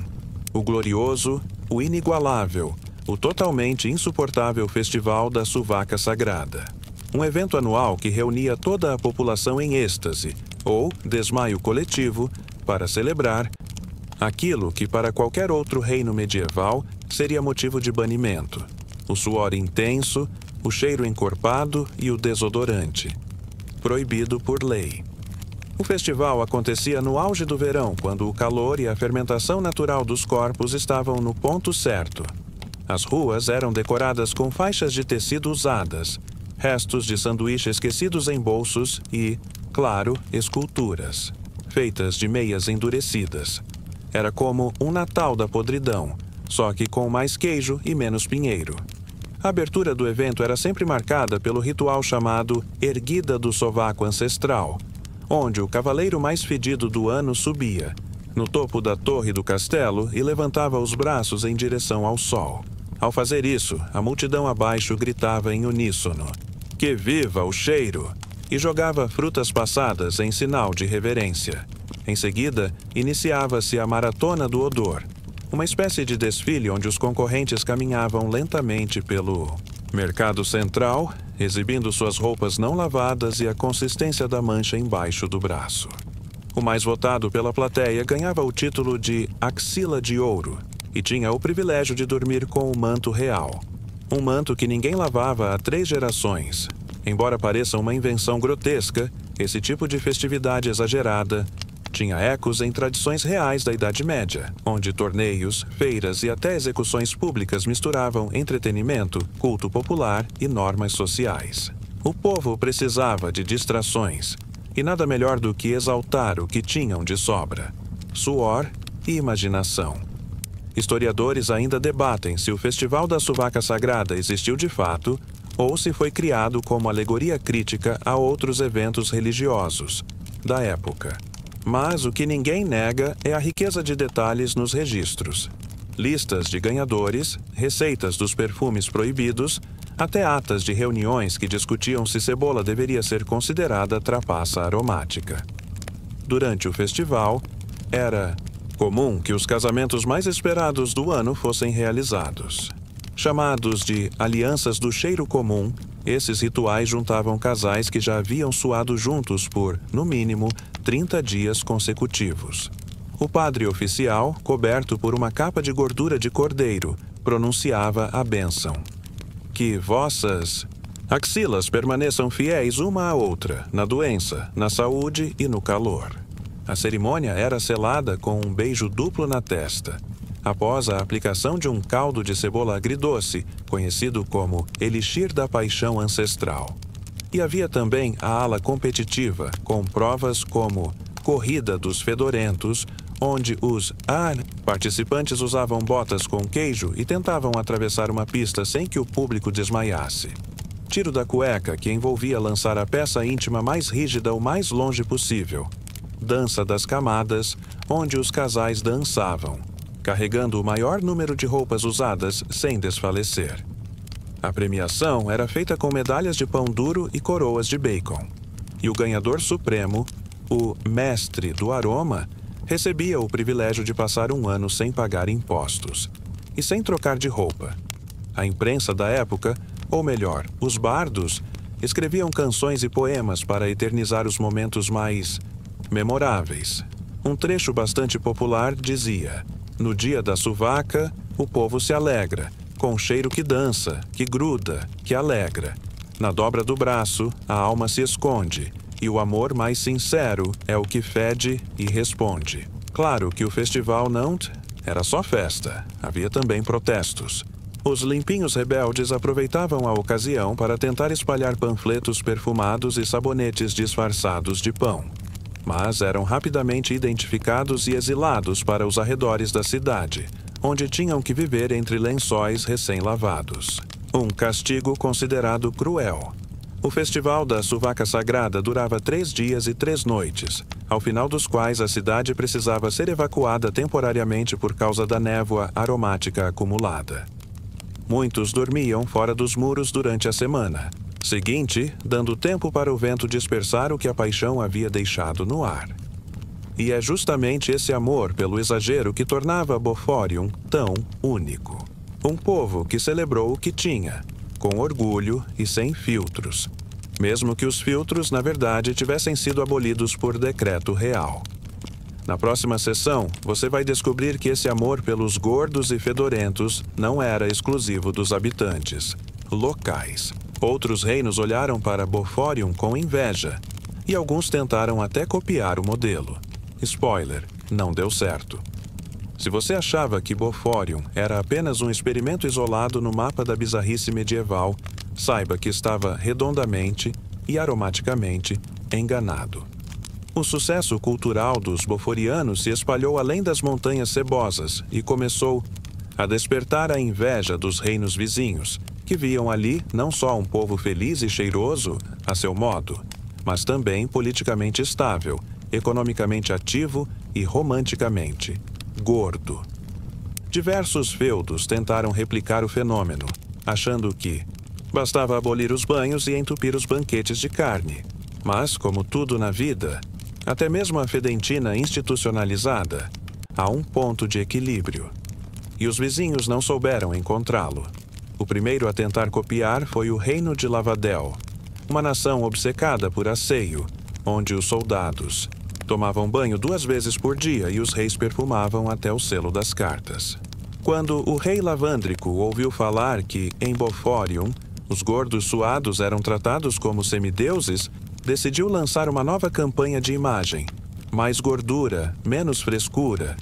O glorioso, o inigualável, o totalmente insuportável Festival da Suvaca Sagrada. Um evento anual que reunia toda a população em êxtase, ou desmaio coletivo, para celebrar aquilo que para qualquer outro reino medieval seria motivo de banimento: o suor intenso, o cheiro encorpado e o desodorante. Proibido por lei. O festival acontecia no auge do verão, quando o calor e a fermentação natural dos corpos estavam no ponto certo. As ruas eram decoradas com faixas de tecido usadas, restos de sanduíche esquecidos em bolsos e, claro, esculturas, feitas de meias endurecidas. Era como um Natal da podridão, só que com mais queijo e menos pinheiro. A abertura do evento era sempre marcada pelo ritual chamado Erguida do Sovaco Ancestral, onde o cavaleiro mais fedido do ano subia, no topo da torre do castelo, e levantava os braços em direção ao sol. Ao fazer isso, a multidão abaixo gritava em uníssono: "Que viva o cheiro!" e jogava frutas passadas em sinal de reverência. Em seguida, iniciava-se a Maratona do Odor, uma espécie de desfile onde os concorrentes caminhavam lentamente pelo mercado central, exibindo suas roupas não lavadas e a consistência da mancha embaixo do braço. O mais votado pela plateia ganhava o título de Axila de Ouro e tinha o privilégio de dormir com o manto real. Um manto que ninguém lavava há 3 gerações. Embora pareça uma invenção grotesca, esse tipo de festividade exagerada tinha ecos em tradições reais da Idade Média, onde torneios, feiras e até execuções públicas misturavam entretenimento, culto popular e normas sociais. O povo precisava de distrações, e nada melhor do que exaltar o que tinham de sobra: suor e imaginação. Historiadores ainda debatem se o Festival da Suvaca Sagrada existiu de fato ou se foi criado como alegoria crítica a outros eventos religiosos da época. Mas o que ninguém nega é a riqueza de detalhes nos registros. Listas de ganhadores, receitas dos perfumes proibidos, até atas de reuniões que discutiam se cebola deveria ser considerada trapaça aromática. Durante o festival, era comum que os casamentos mais esperados do ano fossem realizados. Chamados de alianças do cheiro comum, esses rituais juntavam casais que já haviam suado juntos por, no mínimo, 30 dias consecutivos. O padre oficial, coberto por uma capa de gordura de cordeiro, pronunciava a bênção. Que vossas axilas permaneçam fiéis uma à outra, na doença, na saúde e no calor. A cerimônia era selada com um beijo duplo na testa. Após a aplicação de um caldo de cebola agridoce, conhecido como elixir da paixão ancestral. E havia também a ala competitiva, com provas como Corrida dos Fedorentos, onde os participantes usavam botas com queijo e tentavam atravessar uma pista sem que o público desmaiasse. Tiro da cueca, que envolvia lançar a peça íntima mais rígida o mais longe possível. Dança das camadas, onde os casais dançavam, carregando o maior número de roupas usadas sem desfalecer. A premiação era feita com medalhas de pão duro e coroas de bacon. E o ganhador supremo, o mestre do aroma, recebia o privilégio de passar um ano sem pagar impostos e sem trocar de roupa. A imprensa da época, ou melhor, os bardos, escreviam canções e poemas para eternizar os momentos mais memoráveis. Um trecho bastante popular dizia: no dia da suvaca, o povo se alegra, com cheiro que dança, que gruda, que alegra. Na dobra do braço, a alma se esconde, e o amor mais sincero é o que fede e responde. Claro que o festival não era só festa, havia também protestos. Os limpinhos rebeldes aproveitavam a ocasião para tentar espalhar panfletos perfumados e sabonetes disfarçados de pão. Mas eram rapidamente identificados e exilados para os arredores da cidade, onde tinham que viver entre lençóis recém-lavados. Um castigo considerado cruel. O Festival da Suvaca Sagrada durava 3 dias e 3 noites, ao final dos quais a cidade precisava ser evacuada temporariamente por causa da névoa aromática acumulada. Muitos dormiam fora dos muros durante a semana seguinte, dando tempo para o vento dispersar o que a paixão havia deixado no ar. E é justamente esse amor pelo exagero que tornava Boforium tão único. Um povo que celebrou o que tinha, com orgulho e sem filtros, mesmo que os filtros, na verdade, tivessem sido abolidos por decreto real. Na próxima sessão, você vai descobrir que esse amor pelos gordos e fedorentos não era exclusivo dos habitantes locais. Outros reinos olharam para Boforium com inveja, e alguns tentaram até copiar o modelo. Spoiler, não deu certo. Se você achava que Boforium era apenas um experimento isolado no mapa da bizarrice medieval, saiba que estava redondamente e aromaticamente enganado. O sucesso cultural dos boforianos se espalhou além das montanhas cebosas e começou a despertar a inveja dos reinos vizinhos, que viam ali não só um povo feliz e cheiroso, a seu modo, mas também politicamente estável, economicamente ativo e romanticamente gordo. Diversos feudos tentaram replicar o fenômeno, achando que bastava abolir os banhos e entupir os banquetes de carne. Mas, como tudo na vida, até mesmo a fedentina institucionalizada, há um ponto de equilíbrio. E os vizinhos não souberam encontrá-lo. O primeiro a tentar copiar foi o Reino de Lavadel, uma nação obcecada por asseio, onde os soldados tomavam banho 2 vezes por dia e os reis perfumavam até o selo das cartas. Quando o rei Lavandrico ouviu falar que, em Boforium, os gordos suados eram tratados como semideuses, decidiu lançar uma nova campanha de imagem. Mais gordura, menos frescura.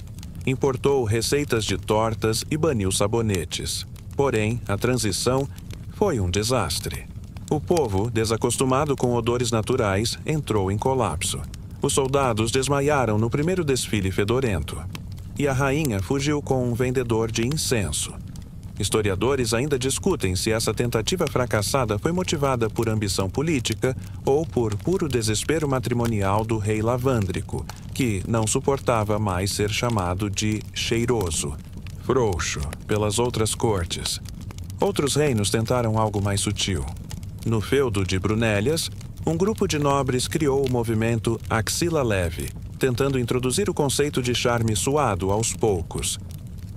Importou receitas de tortas e baniu sabonetes. Porém, a transição foi um desastre. O povo, desacostumado com odores naturais, entrou em colapso. Os soldados desmaiaram no primeiro desfile fedorento. e a rainha fugiu com um vendedor de incenso. Historiadores ainda discutem se essa tentativa fracassada foi motivada por ambição política ou por puro desespero matrimonial do rei Lavândrico, que não suportava mais ser chamado de cheiroso, frouxo, pelas outras cortes. Outros reinos tentaram algo mais sutil. No feudo de Brunélias, um grupo de nobres criou o movimento Axila Leve, tentando introduzir o conceito de charme suado aos poucos.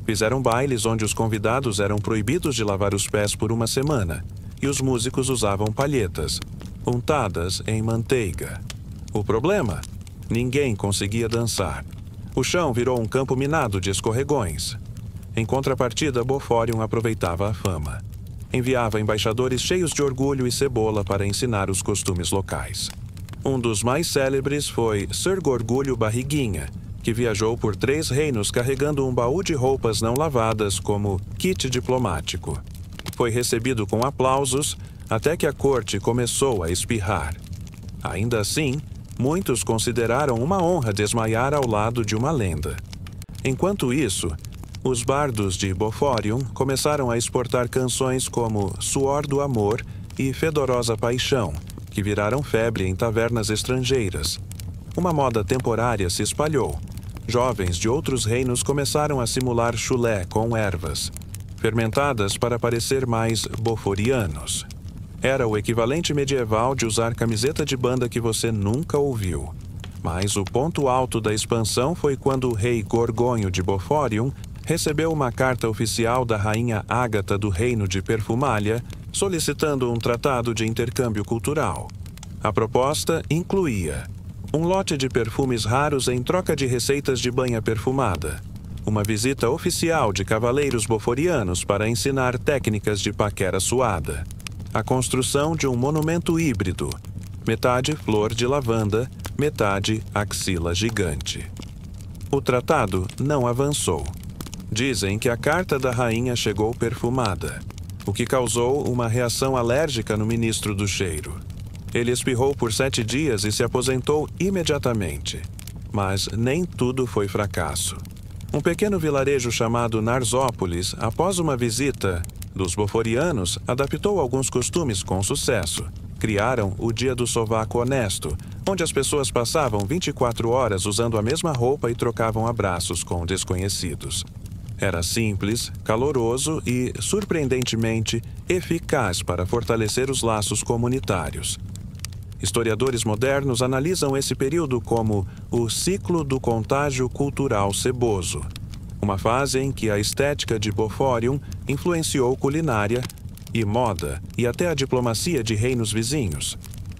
Fizeram bailes onde os convidados eram proibidos de lavar os pés por uma semana, e os músicos usavam palhetas, untadas em manteiga. O problema? Ninguém conseguia dançar. O chão virou um campo minado de escorregões. Em contrapartida, Bofórion aproveitava a fama. Enviava embaixadores cheios de orgulho e cebola para ensinar os costumes locais. Um dos mais célebres foi Sir Gorgulho Barriguinha, que viajou por 3 reinos carregando um baú de roupas não lavadas como kit diplomático. Foi recebido com aplausos até que a corte começou a espirrar. Ainda assim, muitos consideraram uma honra desmaiar ao lado de uma lenda. Enquanto isso, os bardos de Bofórion começaram a exportar canções como Suor do Amor e Fedorosa Paixão, que viraram febre em tavernas estrangeiras. Uma moda temporária se espalhou. Jovens de outros reinos começaram a simular chulé com ervas, fermentadas para parecer mais boforianos. Era o equivalente medieval de usar camiseta de banda que você nunca ouviu. Mas o ponto alto da expansão foi quando o rei Gorgonho de Bofórion recebeu uma carta oficial da rainha Ágata do reino de Perfumália, solicitando um tratado de intercâmbio cultural. A proposta incluía um lote de perfumes raros em troca de receitas de banha perfumada, uma visita oficial de cavaleiros boforianos para ensinar técnicas de paquera suada, a construção de um monumento híbrido, metade flor de lavanda, metade axila gigante. O tratado não avançou. Dizem que a carta da rainha chegou perfumada, o que causou uma reação alérgica no ministro do cheiro. Ele espirrou por 7 dias e se aposentou imediatamente. Mas nem tudo foi fracasso. Um pequeno vilarejo chamado Narsópolis, após uma visita dos boforianos, adaptou alguns costumes com sucesso. Criaram o Dia do Sovaco Honesto, onde as pessoas passavam 24 horas usando a mesma roupa e trocavam abraços com desconhecidos. Era simples, caloroso e, surpreendentemente, eficaz para fortalecer os laços comunitários. Historiadores modernos analisam esse período como o ciclo do contágio cultural ceboso, uma fase em que a estética de Bofórion influenciou culinária e moda e até a diplomacia de reinos vizinhos.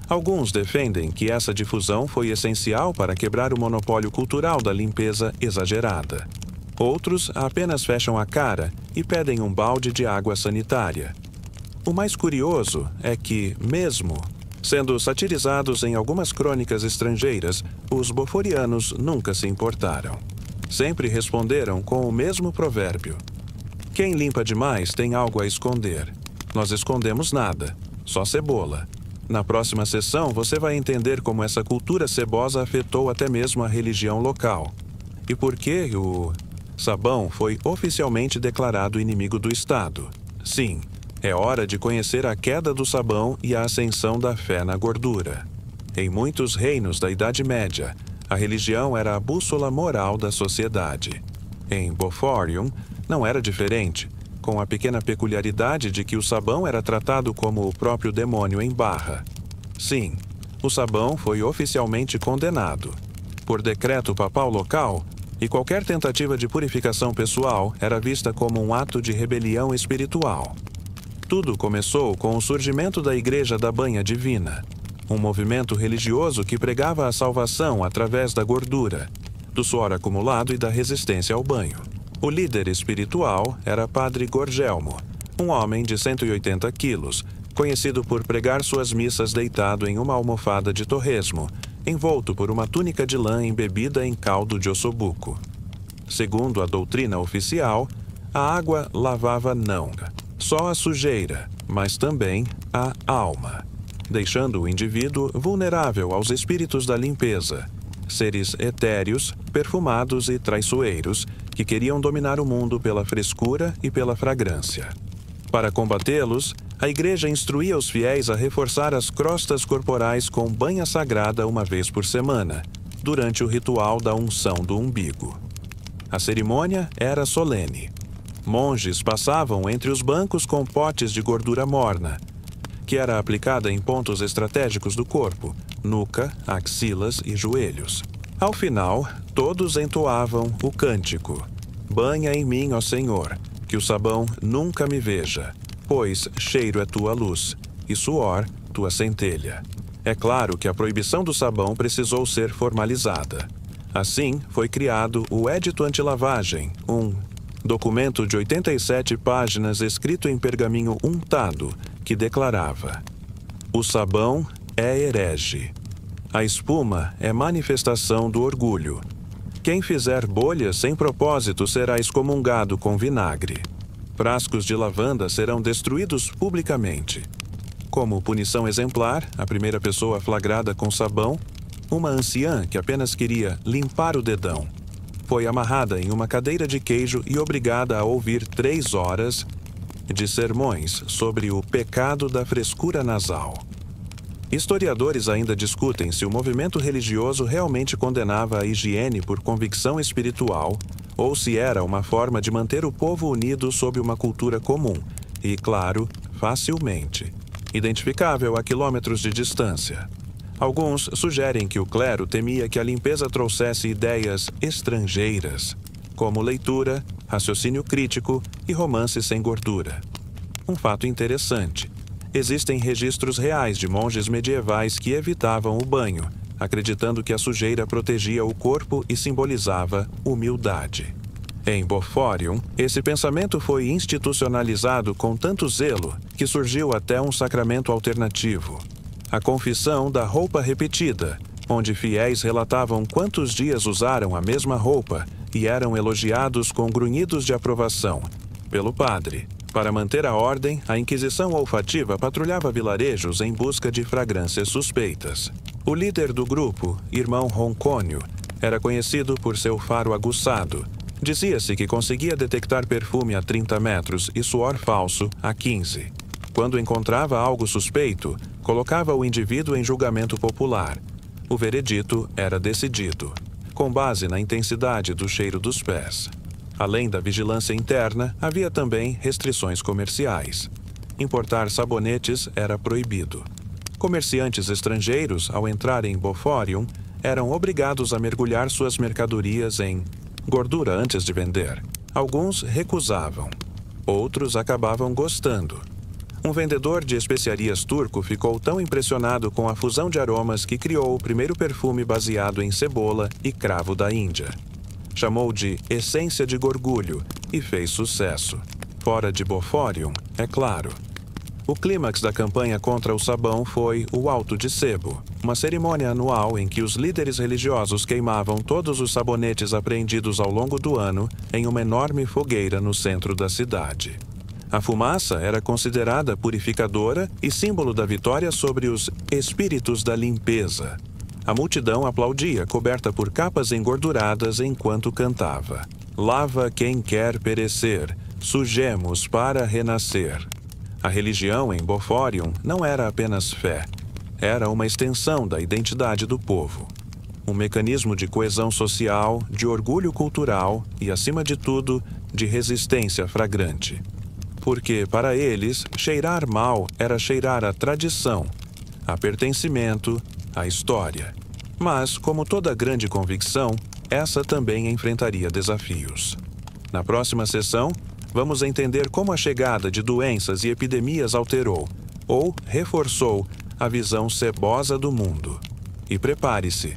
Alguns defendem que essa difusão foi essencial para quebrar o monopólio cultural da limpeza exagerada. Outros apenas fecham a cara e pedem um balde de água sanitária. O mais curioso é que, mesmo sendo satirizados em algumas crônicas estrangeiras, os boforianos nunca se importaram. Sempre responderam com o mesmo provérbio: quem limpa demais tem algo a esconder. Nós escondemos nada, só cebola. Na próxima sessão, você vai entender como essa cultura cebosa afetou até mesmo a religião local. E por que o sabão foi oficialmente declarado inimigo do Estado. Sim, é hora de conhecer a queda do sabão e a ascensão da fé na gordura. Em muitos reinos da Idade Média, a religião era a bússola moral da sociedade. Em Bofórion, não era diferente, com a pequena peculiaridade de que o sabão era tratado como o próprio demônio em barra. Sim, o sabão foi oficialmente condenado. Por decreto papal local, e qualquer tentativa de purificação pessoal era vista como um ato de rebelião espiritual. Tudo começou com o surgimento da Igreja da Banha Divina, um movimento religioso que pregava a salvação através da gordura, do suor acumulado e da resistência ao banho. O líder espiritual era Padre Gorgelmo, um homem de 180 quilos, conhecido por pregar suas missas deitado em uma almofada de torresmo, envolto por uma túnica de lã embebida em caldo de ossobuco. Segundo a doutrina oficial, a água lavava não só a sujeira, mas também a alma, deixando o indivíduo vulnerável aos espíritos da limpeza, seres etéreos, perfumados e traiçoeiros, que queriam dominar o mundo pela frescura e pela fragrância. Para combatê-los, a igreja instruía os fiéis a reforçar as crostas corporais com banha sagrada uma vez por semana, durante o ritual da unção do umbigo. A cerimônia era solene. Monges passavam entre os bancos com potes de gordura morna, que era aplicada em pontos estratégicos do corpo, nuca, axilas e joelhos. Ao final, todos entoavam o cântico: Banha em mim, ó Senhor, que o sabão nunca me veja, pois cheiro é tua luz, e suor tua centelha. É claro que a proibição do sabão precisou ser formalizada. Assim, foi criado o Édito Antilavagem, um documento de 87 páginas escrito em pergaminho untado, que declarava: o sabão é herege. A espuma é manifestação do orgulho. Quem fizer bolhas sem propósito será excomungado com vinagre. Frascos de lavanda serão destruídos publicamente. Como punição exemplar, a primeira pessoa flagrada com sabão, uma anciã que apenas queria limpar o dedão, foi amarrada em uma cadeira de queijo e obrigada a ouvir 3 horas de sermões sobre o pecado da frescura nasal. Historiadores ainda discutem se o movimento religioso realmente condenava a higiene por convicção espiritual ou se era uma forma de manter o povo unido sob uma cultura comum e, claro, facilmente identificável a quilômetros de distância. Alguns sugerem que o clero temia que a limpeza trouxesse ideias estrangeiras, como leitura, raciocínio crítico e romance sem gordura. Um fato interessante: existem registros reais de monges medievais que evitavam o banho, acreditando que a sujeira protegia o corpo e simbolizava humildade. Em Boforium, esse pensamento foi institucionalizado com tanto zelo que surgiu até um sacramento alternativo: a confissão da roupa repetida, onde fiéis relatavam quantos dias usaram a mesma roupa e eram elogiados com grunhidos de aprovação pelo padre. Para manter a ordem, a Inquisição olfativa patrulhava vilarejos em busca de fragrâncias suspeitas. O líder do grupo, irmão Roncônio, era conhecido por seu faro aguçado. Dizia-se que conseguia detectar perfume a 30 metros e suor falso a 15. Quando encontrava algo suspeito, colocava o indivíduo em julgamento popular. O veredito era decidido, com base na intensidade do cheiro dos pés. Além da vigilância interna, havia também restrições comerciais. Importar sabonetes era proibido. Comerciantes estrangeiros, ao entrar em Boforium, eram obrigados a mergulhar suas mercadorias em gordura antes de vender. Alguns recusavam. Outros acabavam gostando. Um vendedor de especiarias turco ficou tão impressionado com a fusão de aromas que criou o primeiro perfume baseado em cebola e cravo da Índia. Chamou de essência de gorgulho e fez sucesso. Fora de Boforium, é claro. O clímax da campanha contra o sabão foi o Alto de Sebo, uma cerimônia anual em que os líderes religiosos queimavam todos os sabonetes apreendidos ao longo do ano em uma enorme fogueira no centro da cidade. A fumaça era considerada purificadora e símbolo da vitória sobre os espíritos da limpeza. A multidão aplaudia, coberta por capas engorduradas, enquanto cantava: Lava quem quer perecer, sujemos para renascer. A religião em Boforium não era apenas fé, era uma extensão da identidade do povo. Um mecanismo de coesão social, de orgulho cultural e, acima de tudo, de resistência fragrante. Porque, para eles, cheirar mal era cheirar a tradição, a pertencimento, a história. Mas, como toda grande convicção, essa também enfrentaria desafios. Na próxima sessão, vamos entender como a chegada de doenças e epidemias alterou, ou reforçou, a visão cebosa do mundo. E prepare-se.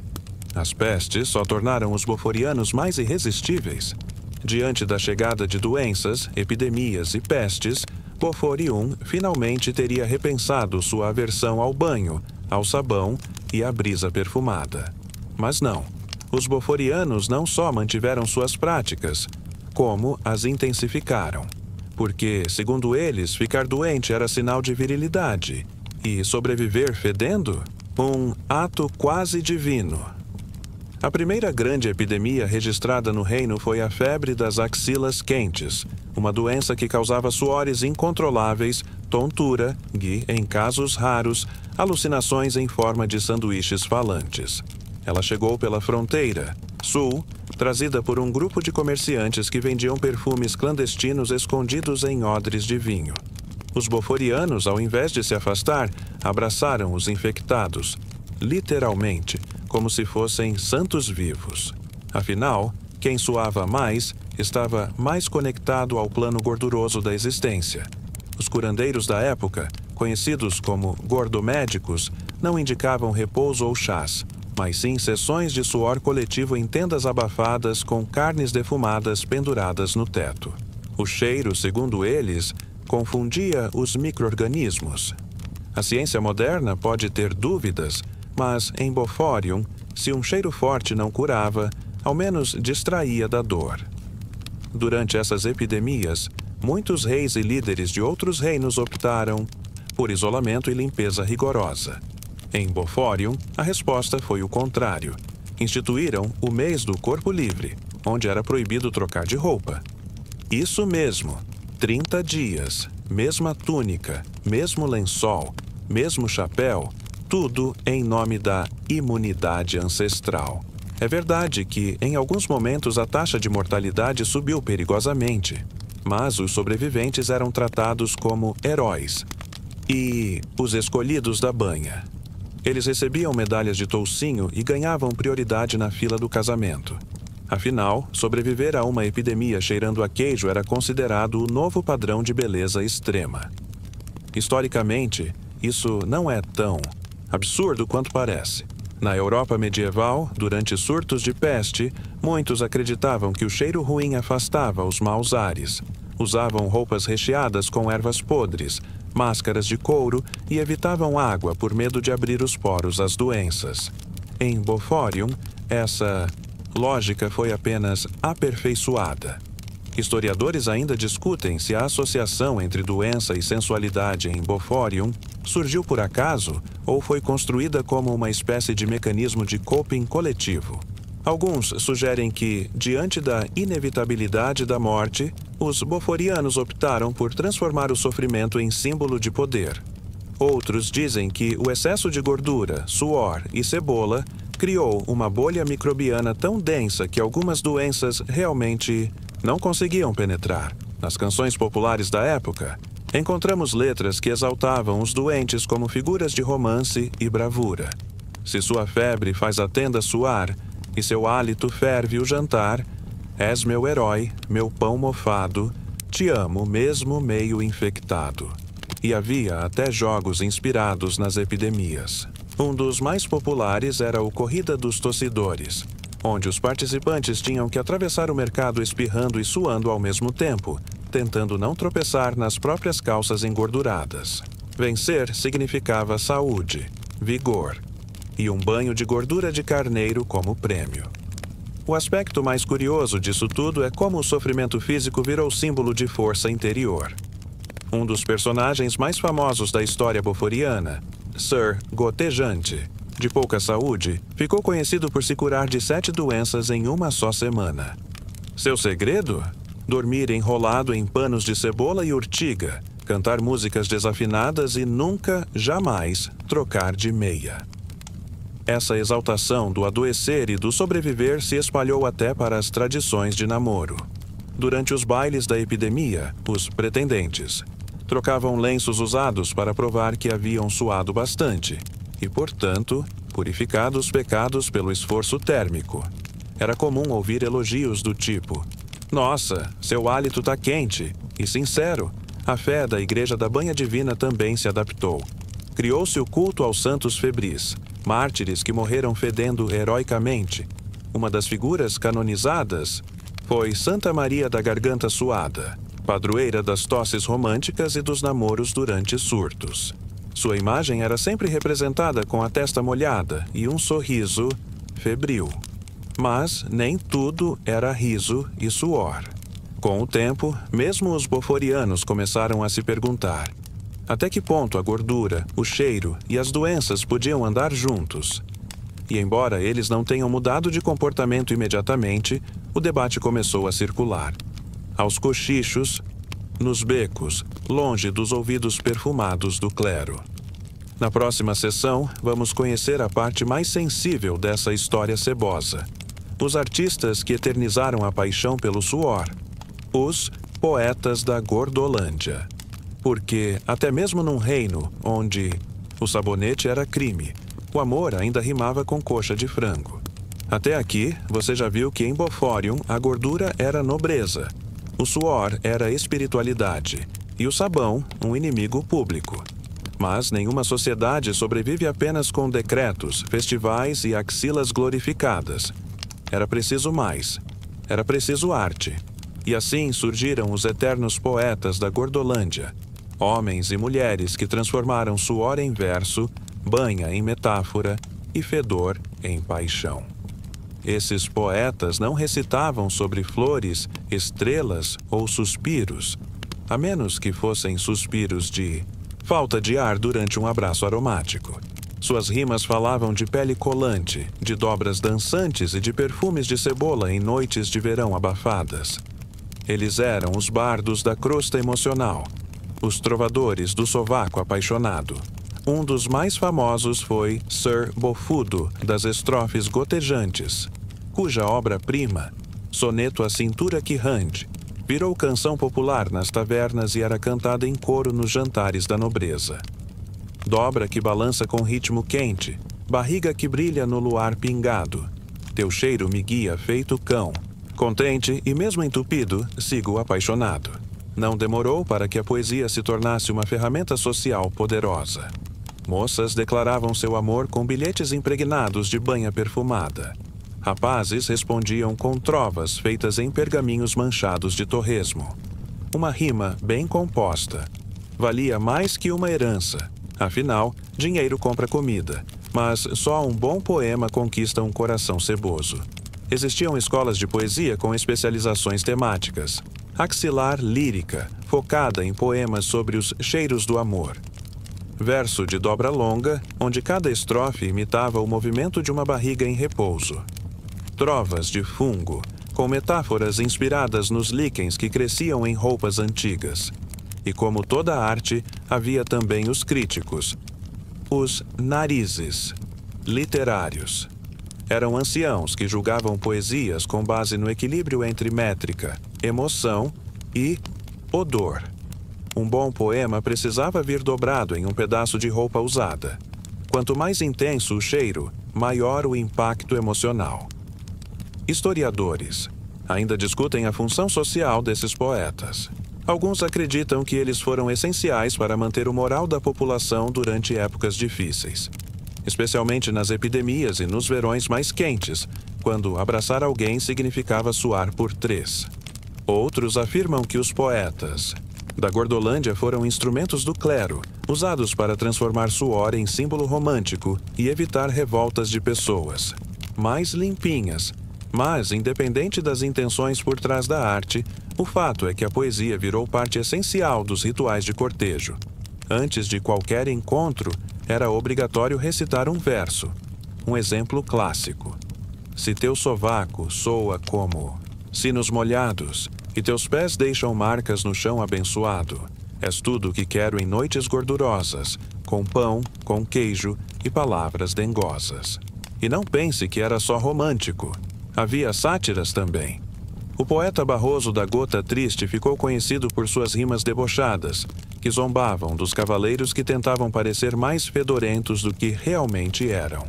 As pestes só tornaram os boforianos mais irresistíveis. Diante da chegada de doenças, epidemias e pestes, Boforium finalmente teria repensado sua aversão ao banho, ao sabão e à brisa perfumada. Mas não. Os boforianos não só mantiveram suas práticas, como as intensificaram. Porque, segundo eles, ficar doente era sinal de virilidade e sobreviver fedendo, um ato quase divino. A primeira grande epidemia registrada no reino foi a febre das axilas quentes, uma doença que causava suores incontroláveis, tontura e, em casos raros, alucinações em forma de sanduíches falantes. Ela chegou pela fronteira sul, trazida por um grupo de comerciantes que vendiam perfumes clandestinos escondidos em odres de vinho. Os boforianos, ao invés de se afastar, abraçaram os infectados, literalmente, como se fossem santos vivos. Afinal, quem suava mais estava mais conectado ao plano gorduroso da existência. Os curandeiros da época, conhecidos como gordomédicos, não indicavam repouso ou chás, mas sim sessões de suor coletivo em tendas abafadas com carnes defumadas penduradas no teto. O cheiro, segundo eles, confundia os micro-organismos. A ciência moderna pode ter dúvidas, mas em Boforium, se um cheiro forte não curava, ao menos distraía da dor. Durante essas epidemias, muitos reis e líderes de outros reinos optaram por isolamento e limpeza rigorosa. Em Boforium, a resposta foi o contrário. Instituíram o mês do corpo livre, onde era proibido trocar de roupa. Isso mesmo, 30 dias, mesma túnica, mesmo lençol, mesmo chapéu, tudo em nome da imunidade ancestral. É verdade que, em alguns momentos, a taxa de mortalidade subiu perigosamente, mas os sobreviventes eram tratados como heróis e os escolhidos da banha. Eles recebiam medalhas de toucinho e ganhavam prioridade na fila do casamento. Afinal, sobreviver a uma epidemia cheirando a queijo era considerado o novo padrão de beleza extrema. Historicamente, isso não é tão absurdo quanto parece. Na Europa medieval, durante surtos de peste, muitos acreditavam que o cheiro ruim afastava os maus ares. Usavam roupas recheadas com ervas podres, máscaras de couro e evitavam água por medo de abrir os poros às doenças. Em Boforium, essa lógica foi apenas aperfeiçoada. Historiadores ainda discutem se a associação entre doença e sensualidade em Boforium surgiu por acaso ou foi construída como uma espécie de mecanismo de coping coletivo. Alguns sugerem que, diante da inevitabilidade da morte, os boforianos optaram por transformar o sofrimento em símbolo de poder. Outros dizem que o excesso de gordura, suor e cebola criou uma bolha microbiana tão densa que algumas doenças realmente não conseguiam penetrar. Nas canções populares da época, encontramos letras que exaltavam os doentes como figuras de romance e bravura. Se sua febre faz a tenda suar e seu hálito ferve o jantar, és meu herói, meu pão mofado, te amo mesmo meio infectado. E havia até jogos inspirados nas epidemias. Um dos mais populares era o Corrida dos Tossidores, onde os participantes tinham que atravessar o mercado espirrando e suando ao mesmo tempo, tentando não tropeçar nas próprias calças engorduradas. Vencer significava saúde, vigor e um banho de gordura de carneiro como prêmio. O aspecto mais curioso disso tudo é como o sofrimento físico virou símbolo de força interior. Um dos personagens mais famosos da história boforiana, Sir Gotejante, de pouca saúde, ficou conhecido por se curar de 7 doenças em uma só semana. Seu segredo? Dormir enrolado em panos de cebola e urtiga, cantar músicas desafinadas e nunca, jamais, trocar de meia. Essa exaltação do adoecer e do sobreviver se espalhou até para as tradições de namoro. Durante os bailes da epidemia, os pretendentes trocavam lenços usados para provar que haviam suado bastante e, portanto, purificado os pecados pelo esforço térmico. Era comum ouvir elogios do tipo: "Nossa, seu hálito tá quente", e sincero. A fé da Igreja da Banha Divina também se adaptou. Criou-se o culto aos santos febris, mártires que morreram fedendo heroicamente. Uma das figuras canonizadas foi Santa Maria da Garganta Suada, padroeira das tosses românticas e dos namoros durante surtos. Sua imagem era sempre representada com a testa molhada e um sorriso febril. Mas nem tudo era riso e suor. Com o tempo, mesmo os boforianos começaram a se perguntar: até que ponto a gordura, o cheiro e as doenças podiam andar juntos? E embora eles não tenham mudado de comportamento imediatamente, o debate começou a circular. Aos cochichos, nos becos, longe dos ouvidos perfumados do clero. Na próxima sessão, vamos conhecer a parte mais sensível dessa história cebosa. Os artistas que eternizaram a paixão pelo suor. Os poetas da Gordolândia. Porque, até mesmo num reino onde o sabonete era crime, o amor ainda rimava com coxa de frango. Até aqui, você já viu que em Boforium a gordura era nobreza, o suor era espiritualidade e o sabão um inimigo público. Mas nenhuma sociedade sobrevive apenas com decretos, festivais e axilas glorificadas. Era preciso mais. Era preciso arte. E assim surgiram os eternos poetas da Gordolândia, homens e mulheres que transformaram suor em verso, banha em metáfora e fedor em paixão. Esses poetas não recitavam sobre flores, estrelas ou suspiros, a menos que fossem suspiros de falta de ar durante um abraço aromático. Suas rimas falavam de pele colante, de dobras dançantes e de perfumes de cebola em noites de verão abafadas. Eles eram os bardos da crosta emocional, os trovadores do sovaco apaixonado. Um dos mais famosos foi Sir Bofudo, das estrofes gotejantes, cuja obra-prima, Soneto à Cintura Quirrante, virou canção popular nas tavernas e era cantada em coro nos jantares da nobreza. Dobra que balança com ritmo quente, barriga que brilha no luar pingado. Teu cheiro me guia feito cão. Contente e mesmo entupido, sigo apaixonado. Não demorou para que a poesia se tornasse uma ferramenta social poderosa. Moças declaravam seu amor com bilhetes impregnados de banha perfumada. Rapazes respondiam com trovas feitas em pergaminhos manchados de torresmo. Uma rima bem composta. Valia mais que uma herança. Afinal, dinheiro compra comida, mas só um bom poema conquista um coração ceboso. Existiam escolas de poesia com especializações temáticas. Axilar lírica, focada em poemas sobre os cheiros do amor. Verso de dobra longa, onde cada estrofe imitava o movimento de uma barriga em repouso. Trovas de fungo, com metáforas inspiradas nos líquens que cresciam em roupas antigas. E como toda arte, havia também os críticos, os narizes, literários. Eram anciãos que julgavam poesias com base no equilíbrio entre métrica, emoção e odor. Um bom poema precisava vir dobrado em um pedaço de roupa usada. Quanto mais intenso o cheiro, maior o impacto emocional. Historiadores ainda discutem a função social desses poetas. Alguns acreditam que eles foram essenciais para manter o moral da população durante épocas difíceis, especialmente nas epidemias e nos verões mais quentes, quando abraçar alguém significava suar por 3. Outros afirmam que os poetas da Gordolândia foram instrumentos do clero, usados para transformar suor em símbolo romântico e evitar revoltas de pessoas mais limpinhas. Mas, independente das intenções por trás da arte, o fato é que a poesia virou parte essencial dos rituais de cortejo. Antes de qualquer encontro, era obrigatório recitar um verso. Um exemplo clássico. Se teu sovaco soa como sinos molhados, e teus pés deixam marcas no chão abençoado, és tudo o que quero em noites gordurosas, com pão, com queijo e palavras dengosas. E não pense que era só romântico. Havia sátiras também. O poeta Barroso da Gota Triste ficou conhecido por suas rimas debochadas, que zombavam dos cavaleiros que tentavam parecer mais fedorentos do que realmente eram.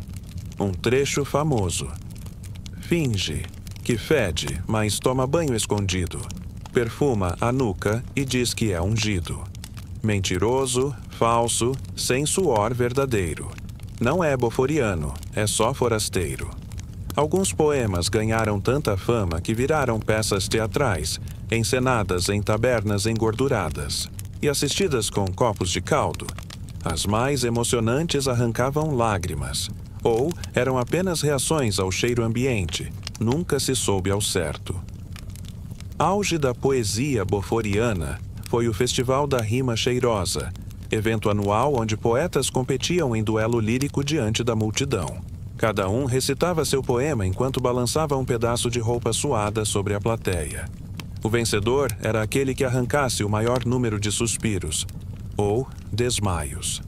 Um trecho famoso. Finge que fede, mas toma banho escondido. Perfuma a nuca e diz que é ungido. Mentiroso, falso, sem suor verdadeiro. Não é boforiano, é só forasteiro. Alguns poemas ganharam tanta fama que viraram peças teatrais, encenadas em tabernas engorduradas e assistidas com copos de caldo. As mais emocionantes arrancavam lágrimas, ou eram apenas reações ao cheiro ambiente, nunca se soube ao certo. Auge da poesia boforiana foi o Festival da Rima Cheirosa, evento anual onde poetas competiam em duelo lírico diante da multidão. Cada um recitava seu poema enquanto balançava um pedaço de roupa suada sobre a plateia. O vencedor era aquele que arrancasse o maior número de suspiros, ou desmaios.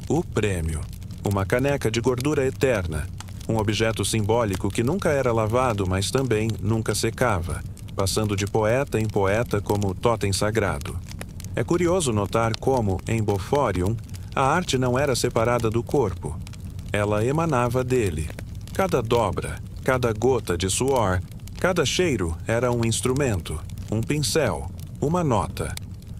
O prêmio: uma caneca de gordura eterna, um objeto simbólico que nunca era lavado, mas também nunca secava, passando de poeta em poeta como totem sagrado. É curioso notar como, em Boforium, a arte não era separada do corpo. Ela emanava dele. Cada dobra, cada gota de suor, cada cheiro era um instrumento, um pincel, uma nota.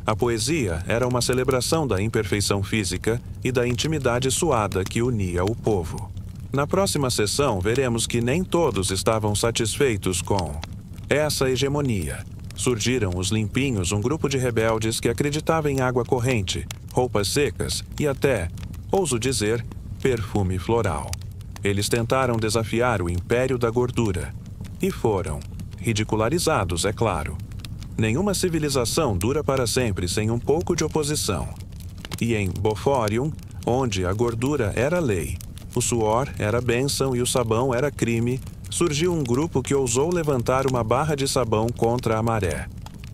A poesia era uma celebração da imperfeição física e da intimidade suada que unia o povo. Na próxima sessão, veremos que nem todos estavam satisfeitos com essa hegemonia. Surgiram os limpinhos, um grupo de rebeldes que acreditava em água corrente, roupas secas e até, ouso dizer, perfume floral. Eles tentaram desafiar o império da gordura. E foram ridicularizados, é claro. Nenhuma civilização dura para sempre sem um pouco de oposição. E em Boforium, onde a gordura era lei, o suor era bênção e o sabão era crime, surgiu um grupo que ousou levantar uma barra de sabão contra a maré.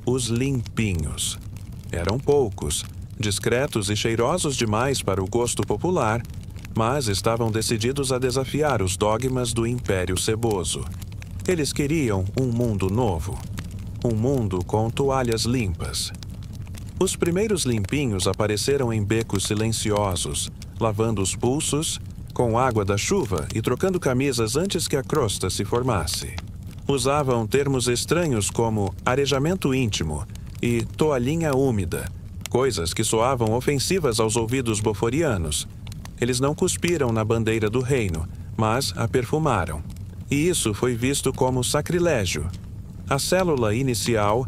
Os limpinhos. Eram poucos, discretos e cheirosos demais para o gosto popular, mas estavam decididos a desafiar os dogmas do Império Ceboso. Eles queriam um mundo novo. Um mundo com toalhas limpas. Os primeiros limpinhos apareceram em becos silenciosos, lavando os pulsos, com água da chuva e trocando camisas antes que a crosta se formasse. Usavam termos estranhos como arejamento íntimo e toalhinha úmida, coisas que soavam ofensivas aos ouvidos boforianos. Eles não cuspiram na bandeira do reino, mas a perfumaram. E isso foi visto como sacrilégio. A célula inicial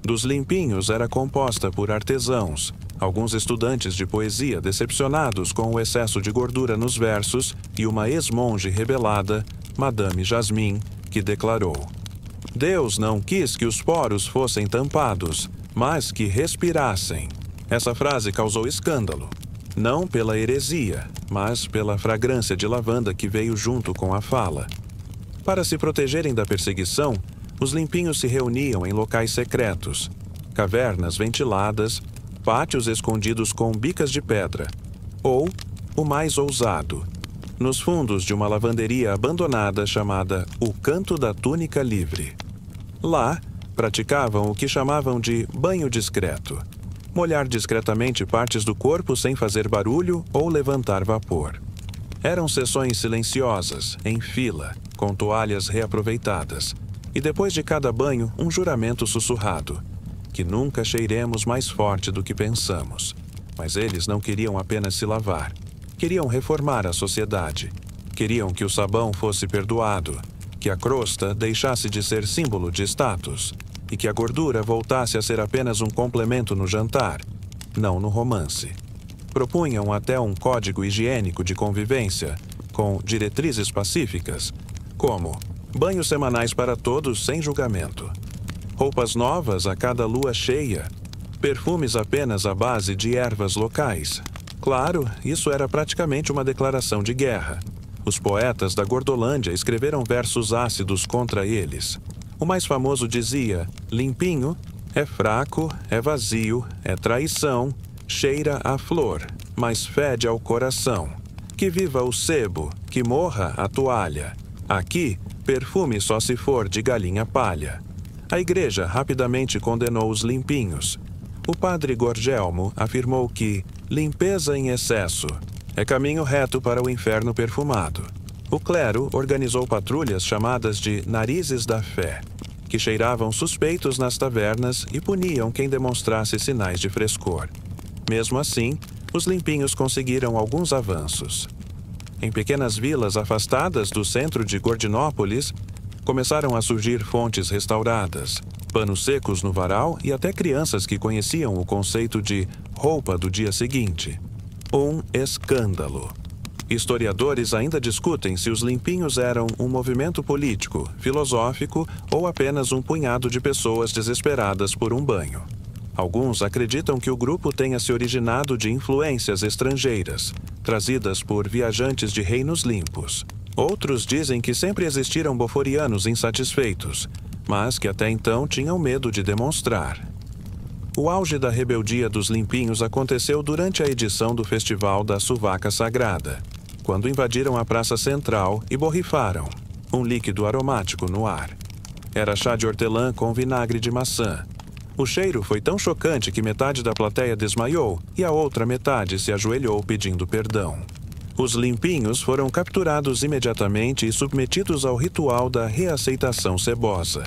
dos limpinhos era composta por artesãos, alguns estudantes de poesia decepcionados com o excesso de gordura nos versos e uma ex-monge rebelada, Madame Jasmine, que declarou: Deus não quis que os poros fossem tampados, mas que respirassem. Essa frase causou escândalo, não pela heresia, mas pela fragrância de lavanda que veio junto com a fala. Para se protegerem da perseguição, os limpinhos se reuniam em locais secretos, cavernas ventiladas, pátios escondidos com bicas de pedra, ou, o mais ousado, nos fundos de uma lavanderia abandonada chamada o Canto da Túnica Livre. Lá, praticavam o que chamavam de banho discreto, molhar discretamente partes do corpo sem fazer barulho ou levantar vapor. Eram sessões silenciosas, em fila, com toalhas reaproveitadas, e depois de cada banho, um juramento sussurrado, que nunca cheiremos mais forte do que pensamos. Mas eles não queriam apenas se lavar. Queriam reformar a sociedade. Queriam que o sabão fosse perdoado, que a crosta deixasse de ser símbolo de status e que a gordura voltasse a ser apenas um complemento no jantar, não no romance. Propunham até um código higiênico de convivência, com diretrizes pacíficas, como banhos semanais para todos sem julgamento, roupas novas a cada lua cheia, perfumes apenas à base de ervas locais. Claro, isso era praticamente uma declaração de guerra. Os poetas da Gordolândia escreveram versos ácidos contra eles. O mais famoso dizia: limpinho, é fraco, é vazio, é traição, cheira a flor, mas fede ao coração. Que viva o sebo, que morra a toalha. Aqui, perfume só se for de galinha palha. A igreja rapidamente condenou os limpinhos. O padre Gorgelmo afirmou que limpeza em excesso é caminho reto para o inferno perfumado. O clero organizou patrulhas chamadas de Narizes da Fé, que cheiravam suspeitos nas tavernas e puniam quem demonstrasse sinais de frescor. Mesmo assim, os limpinhos conseguiram alguns avanços. Em pequenas vilas afastadas do centro de Gordinópolis, começaram a surgir fontes restauradas, panos secos no varal e até crianças que conheciam o conceito de roupa do dia seguinte. Um escândalo. Historiadores ainda discutem se os limpinhos eram um movimento político, filosófico ou apenas um punhado de pessoas desesperadas por um banho. Alguns acreditam que o grupo tenha se originado de influências estrangeiras, trazidas por viajantes de reinos limpos. Outros dizem que sempre existiram boforianos insatisfeitos, mas que até então tinham medo de demonstrar. O auge da rebeldia dos limpinhos aconteceu durante a edição do Festival da Suvaca Sagrada, quando invadiram a praça central e borrifaram um líquido aromático no ar. Era chá de hortelã com vinagre de maçã. O cheiro foi tão chocante que metade da plateia desmaiou e a outra metade se ajoelhou pedindo perdão. Os limpinhos foram capturados imediatamente e submetidos ao ritual da reaceitação cebosa.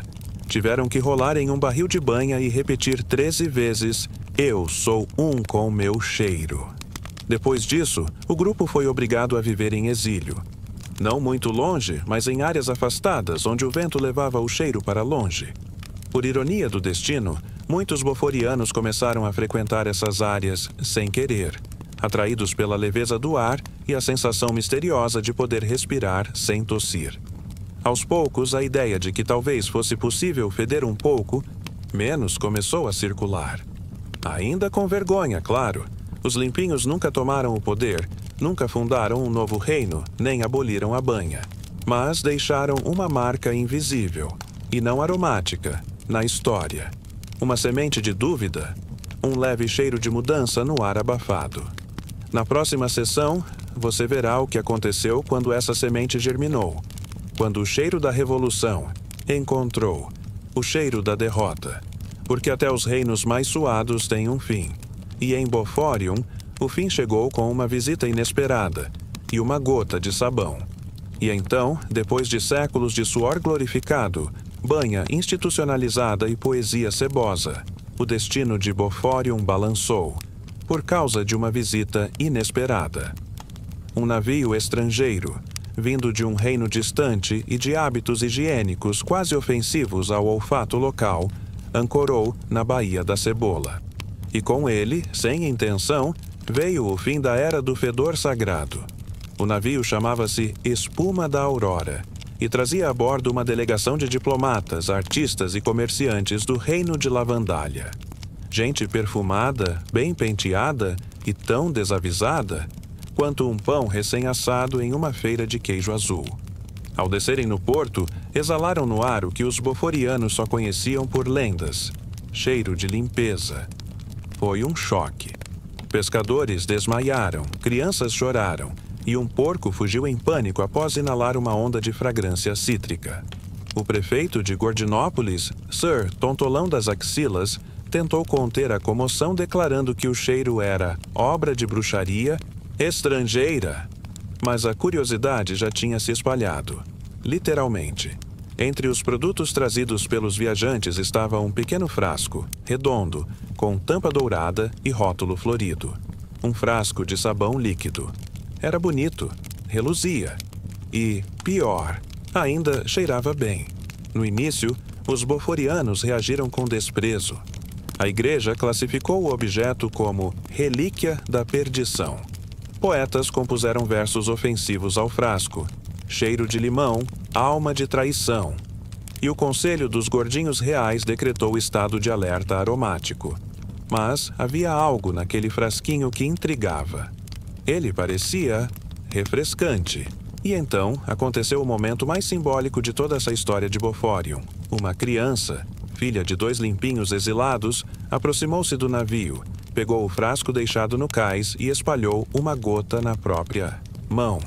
Tiveram que rolar em um barril de banha e repetir 13 vezes: "Eu sou um com meu cheiro". Depois disso, o grupo foi obrigado a viver em exílio. Não muito longe, mas em áreas afastadas, onde o vento levava o cheiro para longe. Por ironia do destino, muitos boforianos começaram a frequentar essas áreas sem querer, atraídos pela leveza do ar e a sensação misteriosa de poder respirar sem tossir. Aos poucos, a ideia de que talvez fosse possível feder um pouco menos começou a circular. Ainda com vergonha, claro. Os limpinhos nunca tomaram o poder, nunca fundaram um novo reino, nem aboliram a banha. Mas deixaram uma marca invisível, e não aromática, na história. Uma semente de dúvida, um leve cheiro de mudança no ar abafado. Na próxima sessão, você verá o que aconteceu quando essa semente germinou. Quando o cheiro da revolução encontrou o cheiro da derrota. Porque até os reinos mais suados têm um fim. E em Boforium, o fim chegou com uma visita inesperada e uma gota de sabão. E então, depois de séculos de suor glorificado, banha institucionalizada e poesia cebosa, o destino de Boforium balançou, por causa de uma visita inesperada. Um navio estrangeiro, vindo de um reino distante e de hábitos higiênicos quase ofensivos ao olfato local, ancorou na Baía da Cebola. E com ele, sem intenção, veio o fim da era do fedor sagrado. O navio chamava-se Espuma da Aurora e trazia a bordo uma delegação de diplomatas, artistas e comerciantes do reino de Lavandalha. Gente perfumada, bem penteada e tão desavisada quanto um pão recém-assado em uma feira de queijo azul. Ao descerem no porto, exalaram no ar o que os boforianos só conheciam por lendas: cheiro de limpeza. Foi um choque. Pescadores desmaiaram, crianças choraram, e um porco fugiu em pânico após inalar uma onda de fragrância cítrica. O prefeito de Gordinópolis, Sir Tontolão das Axilas, tentou conter a comoção declarando que o cheiro era obra de bruxaria estrangeira. Mas a curiosidade já tinha se espalhado, literalmente. Entre os produtos trazidos pelos viajantes estava um pequeno frasco, redondo, com tampa dourada e rótulo florido. Um frasco de sabão líquido. Era bonito, reluzia. E, pior, ainda cheirava bem. No início, os boforianos reagiram com desprezo. A igreja classificou o objeto como relíquia da perdição. Poetas compuseram versos ofensivos ao frasco: cheiro de limão, alma de traição. E o Conselho dos Gordinhos Reais decretou estado de alerta aromático. Mas havia algo naquele frasquinho que intrigava. Ele parecia refrescante. E então aconteceu o momento mais simbólico de toda essa história de Boforium. Uma criança, filha de 2 limpinhos exilados, aproximou-se do navio, pegou o frasco deixado no cais e espalhou uma gota na própria mão.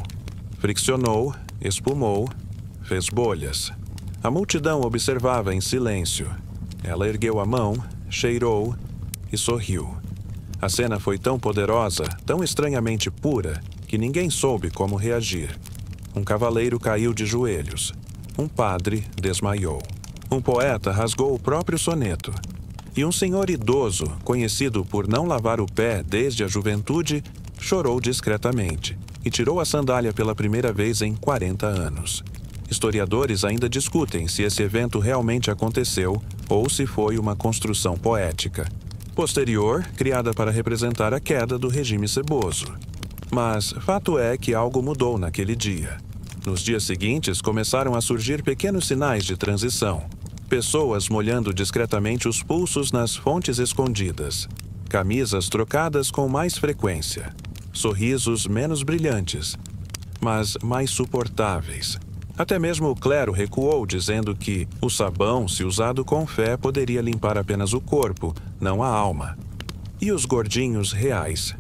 Friccionou, espumou, fez bolhas. A multidão observava em silêncio. Ela ergueu a mão, cheirou e sorriu. A cena foi tão poderosa, tão estranhamente pura, que ninguém soube como reagir. Um cavaleiro caiu de joelhos. Um padre desmaiou. Um poeta rasgou o próprio soneto. E um senhor idoso, conhecido por não lavar o pé desde a juventude, chorou discretamente e tirou a sandália pela primeira vez em 40 anos. Historiadores ainda discutem se esse evento realmente aconteceu ou se foi uma construção poética, posterior, criada para representar a queda do regime ceboso. Mas fato é que algo mudou naquele dia. Nos dias seguintes, começaram a surgir pequenos sinais de transição. Pessoas molhando discretamente os pulsos nas fontes escondidas. Camisas trocadas com mais frequência. Sorrisos menos brilhantes. mas mais suportáveis. Até mesmo o clero recuou, dizendo que o sabão, se usado com fé, poderia limpar apenas o corpo, não a alma. E os gordinhos reais?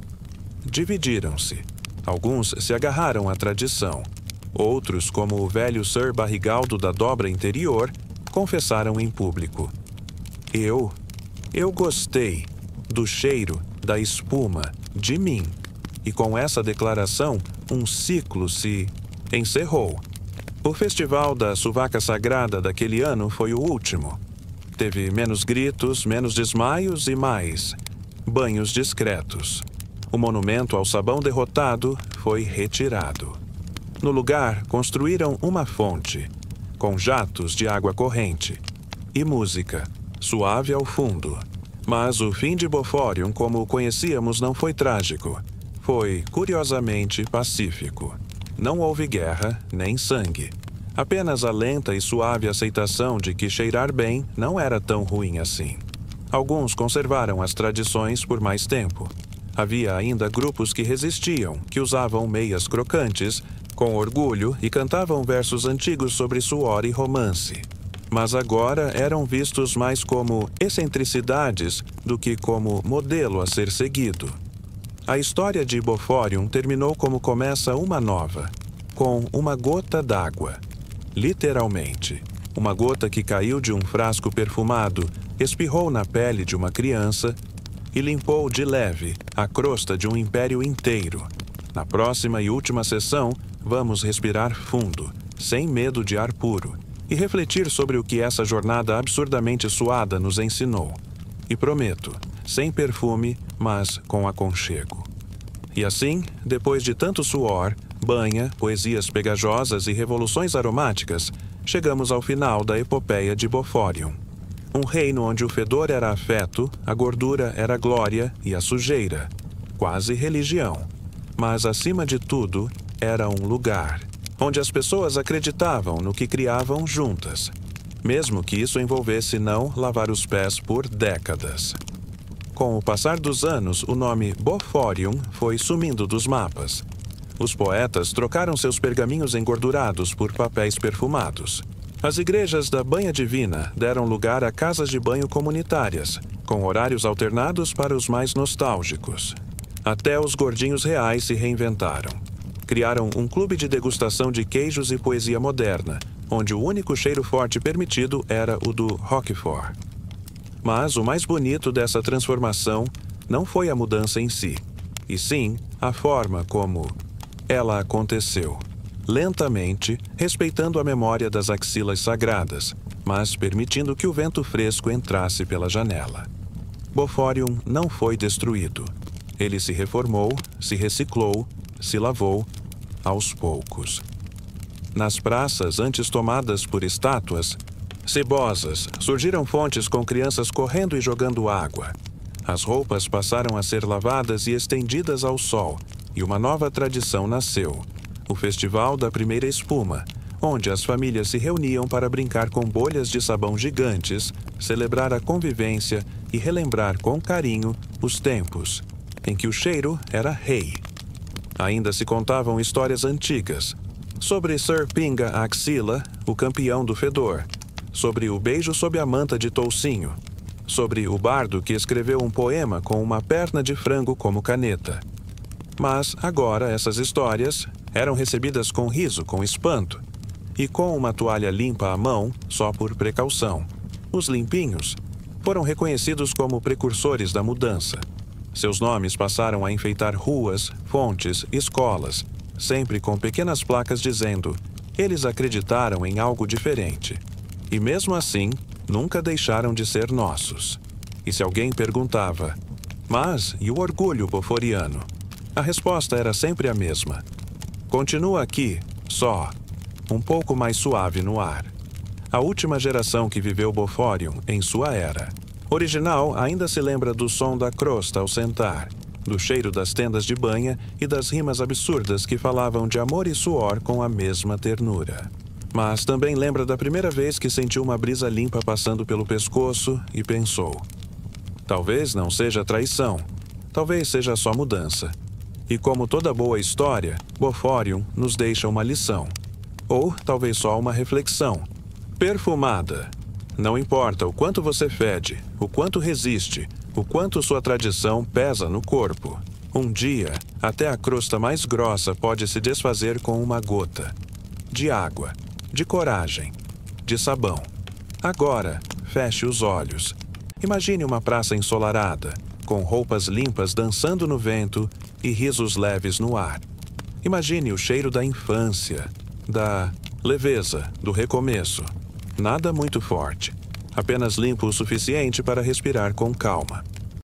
Dividiram-se. Alguns se agarraram à tradição. Outros, como o velho Sir Barrigaldo da dobra interior, confessaram em público. Eu gostei do cheiro, da espuma, de mim. E com essa declaração, um ciclo se encerrou. O festival da Suvaca Sagrada daquele ano foi o último. Teve menos gritos, menos desmaios e mais banhos discretos. O monumento ao sabão derrotado foi retirado. No lugar, construíram uma fonte, com jatos de água corrente, e música, suave ao fundo. Mas o fim de Boforium, como o conhecíamos, não foi trágico. Foi, curiosamente, pacífico. Não houve guerra, nem sangue. Apenas a lenta e suave aceitação de que cheirar bem não era tão ruim assim. Alguns conservaram as tradições por mais tempo. Havia ainda grupos que resistiam, que usavam meias crocantes, com orgulho, e cantavam versos antigos sobre suor e romance. Mas agora eram vistos mais como excentricidades do que como modelo a ser seguido. A história de Boforium terminou como começa uma nova, com uma gota d'água. Literalmente, uma gota que caiu de um frasco perfumado, espirrou na pele de uma criança e limpou de leve a crosta de um império inteiro. Na próxima e última sessão, vamos respirar fundo, sem medo de ar puro, e refletir sobre o que essa jornada absurdamente suada nos ensinou. E prometo, sem perfume, mas com aconchego. E assim, depois de tanto suor, banha, poesias pegajosas e revoluções aromáticas, chegamos ao final da epopeia de Boforium. Um reino onde o fedor era afeto, a gordura era glória e a sujeira, quase religião. Mas, acima de tudo, era um lugar, onde as pessoas acreditavam no que criavam juntas, mesmo que isso envolvesse não lavar os pés por décadas. Com o passar dos anos, o nome Boforium foi sumindo dos mapas. Os poetas trocaram seus pergaminhos engordurados por papéis perfumados. As igrejas da Banha Divina deram lugar a casas de banho comunitárias, com horários alternados para os mais nostálgicos. Até os gordinhos reais se reinventaram. Criaram um clube de degustação de queijos e poesia moderna, onde o único cheiro forte permitido era o do Roquefort. Mas o mais bonito dessa transformação não foi a mudança em si, e sim a forma como ela aconteceu. Lentamente, respeitando a memória das axilas sagradas, mas permitindo que o vento fresco entrasse pela janela. Boforium não foi destruído. Ele se reformou, se reciclou, se lavou, aos poucos. Nas praças antes tomadas por estátuas cebosas, surgiram fontes com crianças correndo e jogando água. As roupas passaram a ser lavadas e estendidas ao sol, e uma nova tradição nasceu: o Festival da Primeira Espuma, onde as famílias se reuniam para brincar com bolhas de sabão gigantes, celebrar a convivência e relembrar com carinho os tempos em que o cheiro era rei. Ainda se contavam histórias antigas sobre Sir Pinga Axila, o campeão do fedor, sobre o beijo sob a manta de toucinho, sobre o bardo que escreveu um poema com uma perna de frango como caneta. Mas agora essas histórias eram recebidas com riso, com espanto, e com uma toalha limpa à mão, só por precaução. Os limpinhos foram reconhecidos como precursores da mudança. Seus nomes passaram a enfeitar ruas, fontes, escolas, sempre com pequenas placas dizendo: eles acreditaram em algo diferente. E mesmo assim, nunca deixaram de ser nossos. E se alguém perguntava: mas e o orgulho boforiano? A resposta era sempre a mesma: continua aqui, só, um pouco mais suave no ar. A última geração que viveu Boforium em sua era original ainda se lembra do som da crosta ao sentar, do cheiro das tendas de banha e das rimas absurdas que falavam de amor e suor com a mesma ternura. Mas também lembra da primeira vez que sentiu uma brisa limpa passando pelo pescoço e pensou: talvez não seja traição, talvez seja só mudança. E como toda boa história, Boforium nos deixa uma lição. Ou talvez só uma reflexão. Perfumada. Não importa o quanto você fede, o quanto resiste, o quanto sua tradição pesa no corpo. Um dia, até a crosta mais grossa pode se desfazer com uma gota. De água, de coragem, de sabão. Agora, feche os olhos. Imagine uma praça ensolarada, com roupas limpas dançando no vento e risos leves no ar. Imagine o cheiro da infância, da leveza, do recomeço. Nada muito forte, apenas limpo o suficiente para respirar com calma.